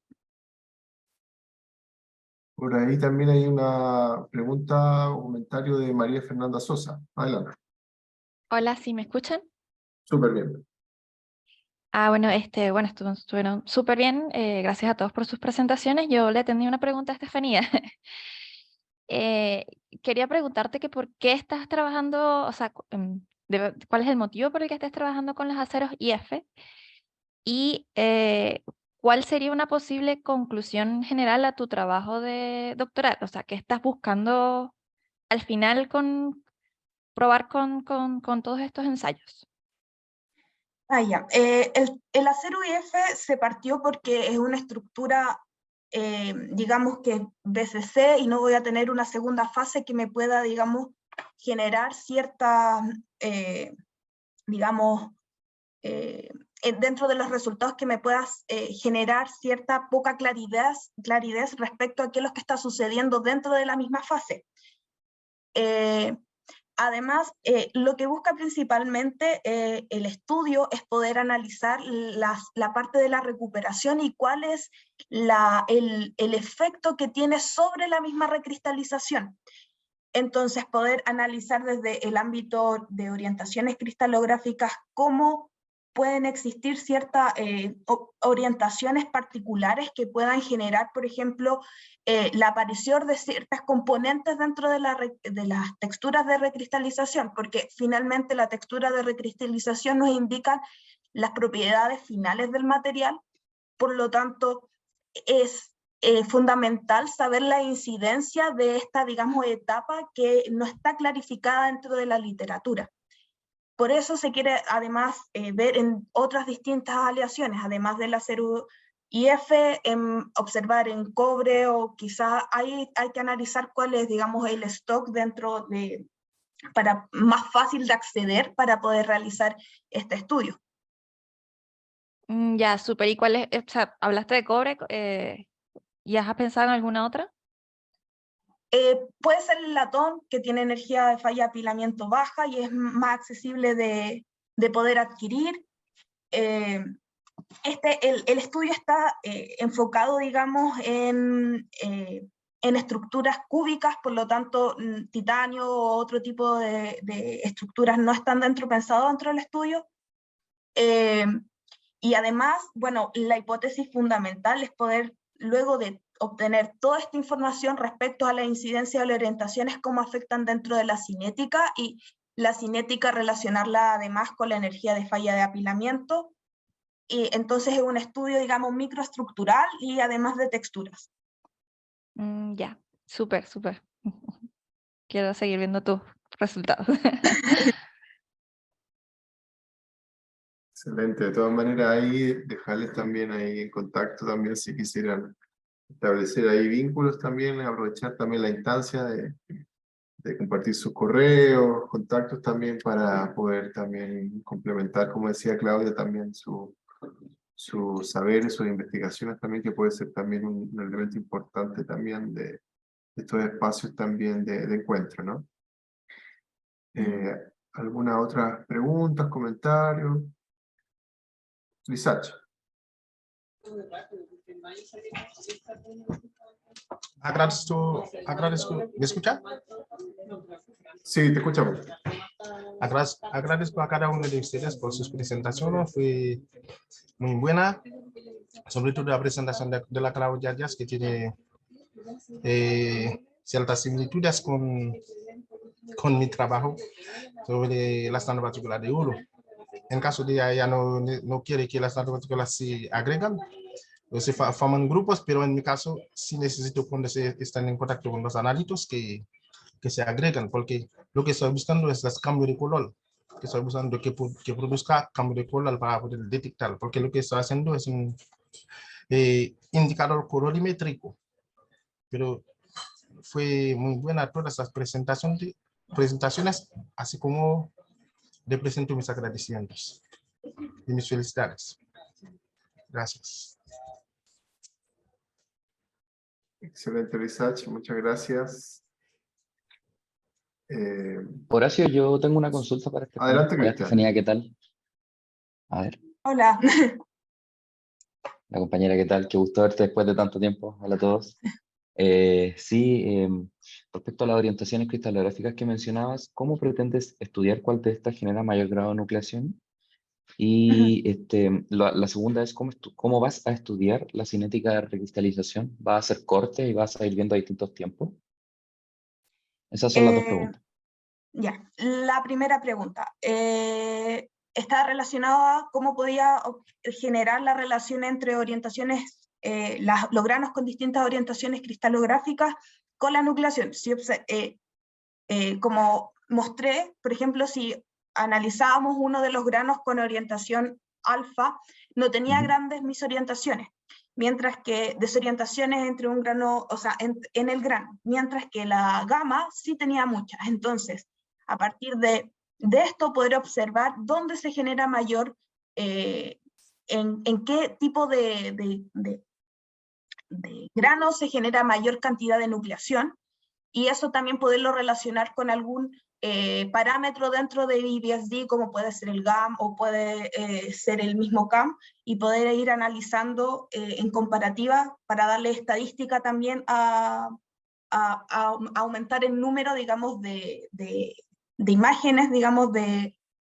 Por ahí también hay una pregunta o comentario de María Fernanda Sosa. Adelante. Hola, ¿sí me escuchan? Súper bien. Bueno, estuvieron súper bien. Gracias a todos por sus presentaciones. Yo le tenía una pregunta a Estefanía. Eh, Quería preguntarte que por qué estás trabajando, o sea, cuál es el motivo por el que estás trabajando con los aceros IF y cuál sería una posible conclusión general a tu trabajo de doctoral. O sea, ¿qué estás buscando al final probar con todos estos ensayos? Ya. El acero IF se partió porque es una estructura, digamos que BCC, y no voy a tener una segunda fase que me pueda, digamos, generar cierta, digamos, dentro de los resultados que me puedas generar cierta poca claridad respecto a qué es lo que está sucediendo dentro de la misma fase. Además, lo que busca principalmente el estudio es poder analizar la parte de la recuperación y cuál es el efecto que tiene sobre la misma recristalización. Entonces, poder analizar desde el ámbito de orientaciones cristalográficas cómo pueden existir ciertas orientaciones particulares que puedan generar, por ejemplo, la aparición de ciertas componentes dentro de las texturas de recristalización, porque finalmente la textura de recristalización nos indica las propiedades finales del material. Por lo tanto, es fundamental saber la incidencia de esta, digamos, etapa que no está clarificada dentro de la literatura. Por eso se quiere además ver en otras distintas aleaciones, además del acero IF, observar en cobre, o quizás hay que analizar cuál es, digamos, el stock dentro de, para más fácil de acceder para poder realizar este estudio. Ya, súper. ¿Y cuál es? O sea, hablaste de cobre, ¿y has pensado en alguna otra? Puede ser el latón, que tiene energía de falla de apilamiento baja y es más accesible de poder adquirir. El estudio está enfocado, digamos, en estructuras cúbicas, por lo tanto, titanio o otro tipo de estructuras no están pensadas dentro del estudio. Y además, bueno, la hipótesis fundamental es poder, luego de obtener toda esta información respecto a la incidencia de las orientaciones, cómo afectan dentro de la cinética, y la cinética relacionarla además con la energía de falla de apilamiento. Y entonces es un estudio, digamos, microestructural y además de texturas. Ya, súper, súper. Quiero seguir viendo tus resultados. Excelente. De todas maneras, ahí dejarles también ahí en contacto también si quisieran establecer ahí vínculos también, aprovechar también la instancia de compartir sus correos, contactos también para poder también complementar, como decía Claudia, también sus saberes, sus investigaciones también, que puede ser también un elemento importante también de estos espacios también de encuentro, ¿no? ¿Alguna otra preguntas, comentarios? Lisach. Agradezco, ¿me escucha? Sí, te escuchamos. Agradezco a cada uno de ustedes por sus presentaciones, fue muy buena, sobre todo la presentación de la Claudia Díaz, que tiene ciertas similitudes con mi trabajo sobre la estándar particular de oro. En caso de ella no quiere que las estándar particulares se agregan, o se forman grupos, pero en mi caso sí necesito cuando se están en contacto con los analitos que se agregan, porque lo que estoy buscando es el cambio de color, que estoy buscando que produzca cambio de color para poder detectar, porque lo que estoy haciendo es un indicador colorimétrico, pero fue muy buena todas las presentaciones, así como le presento mis agradecimientos y mis felicidades. Gracias. Excelente, Lisach, muchas gracias. Horacio, yo tengo una consulta para Estefanía. Adelante, Hola, Cristian. Estefanía, ¿qué tal? A ver, Hola. la compañera, ¿qué tal? Qué gusto verte después de tanto tiempo. Hola a todos. Respecto a las orientaciones cristalográficas que mencionabas, ¿cómo pretendes estudiar cuál de estas genera mayor grado de nucleación? Y la segunda es, ¿cómo vas a estudiar la cinética de recristalización? ¿Vas a hacer cortes y vas a ir viendo a distintos tiempos? Esas son las dos preguntas. Ya, la primera pregunta está relacionada a cómo podía generar la relación entre orientaciones, los granos con distintas orientaciones cristalográficas con la nucleación. Si como mostré, por ejemplo, si analizábamos uno de los granos con orientación alfa, no tenía grandes misorientaciones, mientras que desorientaciones entre un grano, o sea, en el grano, mientras que la gamma sí tenía muchas. Entonces, a partir de esto, poder observar dónde se genera mayor, en qué tipo de granos se genera mayor cantidad de nucleación, y eso también poderlo relacionar con algún parámetro dentro de IBSD, como puede ser el GAM o puede ser el mismo CAM, y poder ir analizando en comparativa para darle estadística también a aumentar el número, digamos, de imágenes, digamos,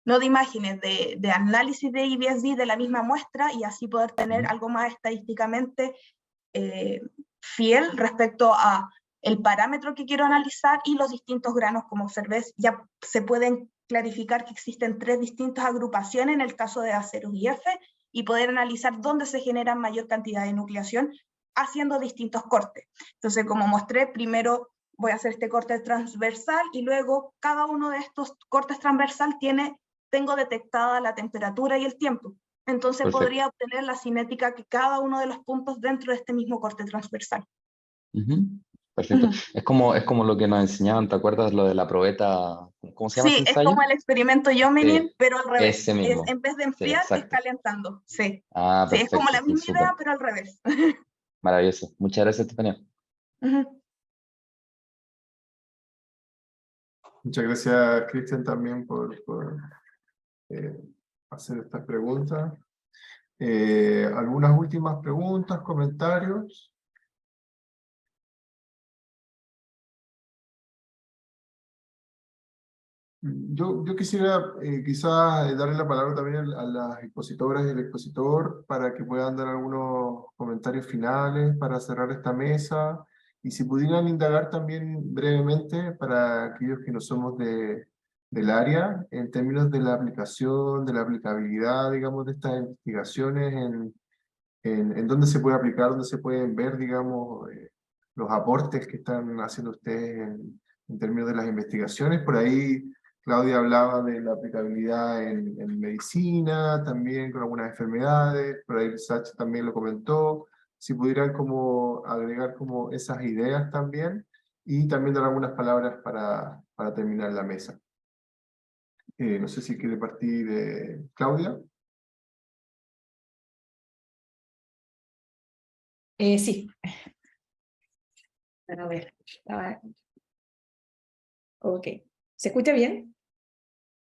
no de imágenes, de análisis de IBSD de la misma muestra, y así poder tener algo más estadísticamente fiel respecto a el parámetro que quiero analizar y los distintos granos. Como observé, ya se pueden clarificar que existen 3 distintas agrupaciones en el caso de aceros y F, y poder analizar dónde se genera mayor cantidad de nucleación haciendo distintos cortes. Entonces, como mostré, primero voy a hacer este corte transversal y luego cada uno de estos cortes transversal tengo detectada la temperatura y el tiempo. Entonces Perfecto. podría obtener la cinética que cada uno de los puntos dentro de este mismo corte transversal. Perfecto. Es como lo que nos enseñaban, ¿te acuerdas? Lo de la probeta, ¿cómo se llama ese Sí, es ensayo? como el experimento Yomenin, Sí, pero al revés. ese mismo. En vez de Sí, enfriar, es exacto. calentando. Sí. Ah, Sí, es como perfecto, la sí, misma súper. idea, pero al revés. Maravilloso. Muchas gracias, Estefanía. Muchas gracias, Cristian, también por hacer estas preguntas. ¿Algunas últimas preguntas, comentarios? Yo quisiera quizás darle la palabra también a las expositoras y el expositor para que puedan dar algunos comentarios finales para cerrar esta mesa, y si pudieran indagar también brevemente para aquellos que no somos del área, en términos de la aplicación, de la aplicabilidad, digamos, de estas investigaciones, en dónde se puede aplicar, dónde se pueden ver, digamos, los aportes que están haciendo ustedes en términos de las investigaciones. Por ahí Claudia hablaba de la aplicabilidad en medicina, también con algunas enfermedades, por ahí Sach también lo comentó. Si pudieran como agregar como esas ideas también, y también dar algunas palabras para terminar la mesa. No sé si quiere partir Claudia. Sí. A ver. Ok. ¿Se escucha bien?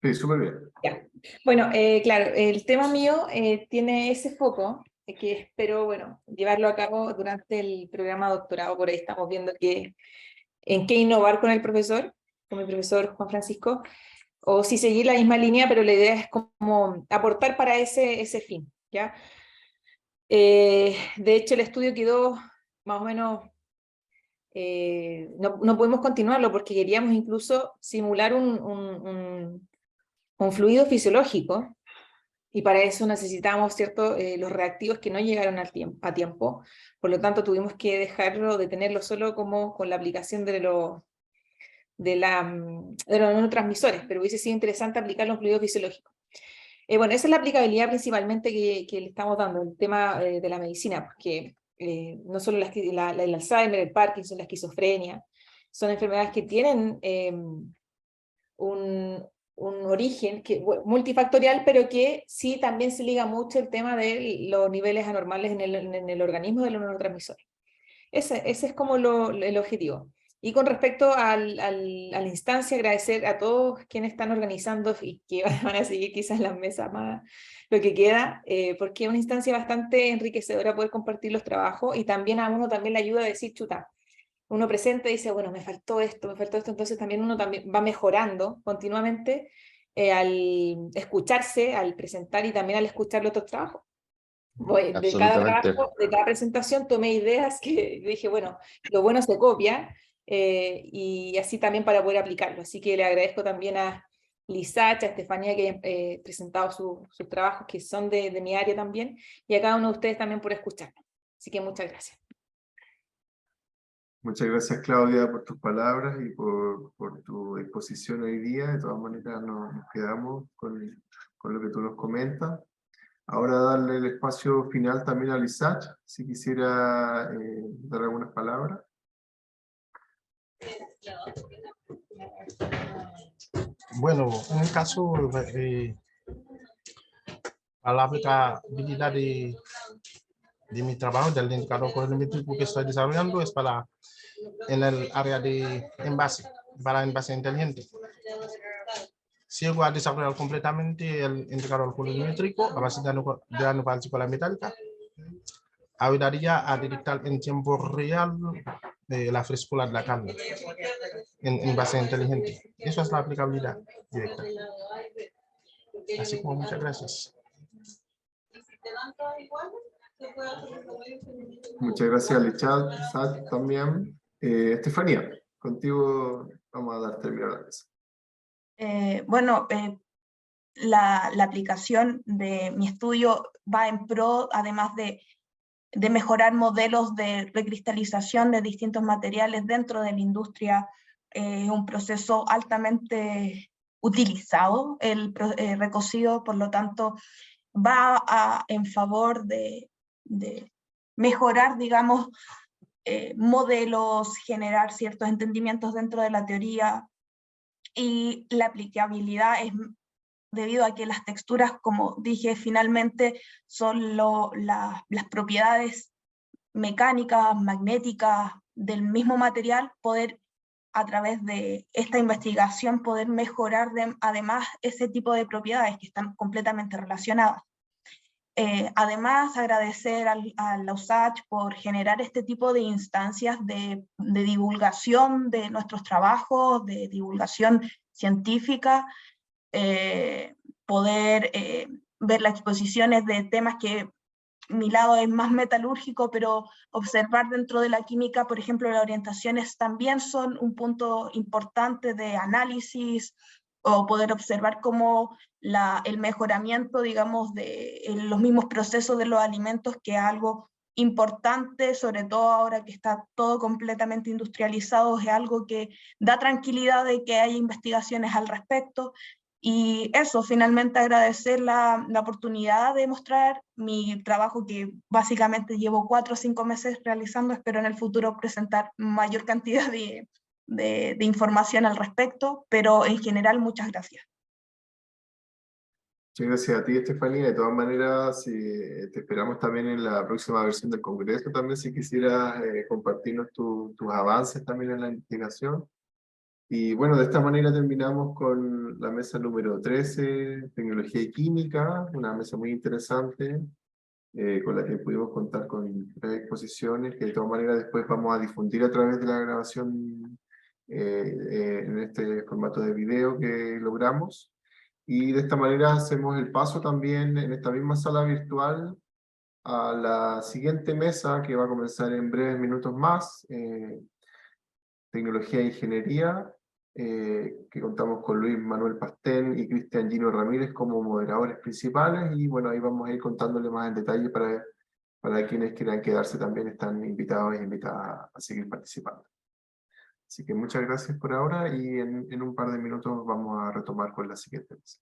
Sí, súper bien. Ya. Bueno, claro, el tema mío tiene ese foco que espero, bueno, llevarlo a cabo durante el programa de doctorado. Por ahí estamos viendo en qué innovar con el profesor Juan Francisco, o si seguir la misma línea, pero la idea es como aportar para ese fin, ¿ya? De hecho, el estudio quedó más o menos, no pudimos continuarlo porque queríamos incluso simular un fluido fisiológico, y para eso necesitamos, ¿cierto?, los reactivos que no llegaron a tiempo, por lo tanto tuvimos que detenerlo solo como con la aplicación de los neurotransmisores, pero hubiese sido interesante aplicar los fluidos fisiológicos. Bueno, esa es la aplicabilidad principalmente que le estamos dando, el tema de la medicina, porque no solo el Alzheimer, el Parkinson, la esquizofrenia, son enfermedades que tienen un origen multifactorial, pero que sí también se liga mucho el tema de los niveles anormales en el organismo de los neurotransmisores. Ese es como el objetivo. Y con respecto a la instancia, agradecer a todos quienes están organizando y que van a seguir quizás las mesas más lo que queda, porque es una instancia bastante enriquecedora poder compartir los trabajos, y también a uno también le ayuda a decir, chuta, uno presenta y dice, bueno, me faltó esto, entonces también uno también va mejorando continuamente al escucharse, al presentar y también al escuchar los otros trabajos. De cada Absolutamente. trabajo, de cada presentación tomé ideas que dije, bueno, lo bueno se copia, y así también para poder aplicarlo. Así que le agradezco también a Lisach, a Estefanía, que hayan presentado sus trabajos que son de mi área también, y a cada uno de ustedes también por escucharme. Así que muchas gracias. Muchas gracias, Claudia, por tus palabras y por tu exposición hoy día. De todas maneras, nos quedamos con lo que tú nos comentas. Ahora darle el espacio final también a Lisach, si quisiera dar algunas palabras. Bueno, en el caso a la aplicabilidad de mi trabajo, del indicador colorimétrico que estoy desarrollando, es en el área de envase, para envase inteligente. Si llego a desarrollar completamente el indicador colorimétrico a base de nanopartícula metálica, ayudaría a detectar en tiempo real la frescura de la carne en envase inteligente. Eso es la aplicabilidad directa. Así como muchas gracias. Muchas gracias, Lisach, también. Estefanía, contigo vamos a dar término a la mesa. Bueno, la aplicación de mi estudio va en pro, además de mejorar modelos de recristalización de distintos materiales dentro de la industria. Es un proceso altamente utilizado, el recocido, por lo tanto, va en favor de mejorar, digamos, modelos, generar ciertos entendimientos dentro de la teoría, y la aplicabilidad es debido a que las texturas, como dije, finalmente son las propiedades mecánicas, magnéticas del mismo material, poder a través de esta investigación poder mejorar además ese tipo de propiedades que están completamente relacionadas. Además, agradecer a la USACH por generar este tipo de instancias de divulgación de nuestros trabajos, de divulgación científica, poder ver las exposiciones de temas que mi lado es más metalúrgico, pero observar dentro de la química, por ejemplo, las orientaciones también son un punto importante de análisis, o poder observar cómo el mejoramiento, digamos, de los mismos procesos de los alimentos, que es algo importante, sobre todo ahora que está todo completamente industrializado, es algo que da tranquilidad de que haya investigaciones al respecto. Y eso, finalmente agradecer la oportunidad de mostrar mi trabajo, que básicamente llevo 4 o 5 meses realizando. Espero en el futuro presentar mayor cantidad de información al respecto, pero en general muchas gracias. Muchas gracias a ti, Estefanía. De todas maneras, te esperamos también en la próxima versión del Congreso, también si quisieras compartirnos tus avances también en la investigación. Y bueno, de esta manera terminamos con la mesa número 13, Tecnología y Química, una mesa muy interesante, con la que pudimos contar con 3 exposiciones, que de todas maneras después vamos a difundir a través de la grabación en este formato de video que logramos. Y de esta manera hacemos el paso también en esta misma sala virtual a la siguiente mesa, que va a comenzar en breves minutos más, Tecnología e Ingeniería, que contamos con Luis Manuel Pastén y Cristian Gino Ramírez como moderadores principales, y bueno, ahí vamos a ir contándole más en detalle para quienes quieran quedarse también están invitados e invitadas a seguir participando. Así que muchas gracias por ahora, y en un par de minutos vamos a retomar con la siguiente mesa.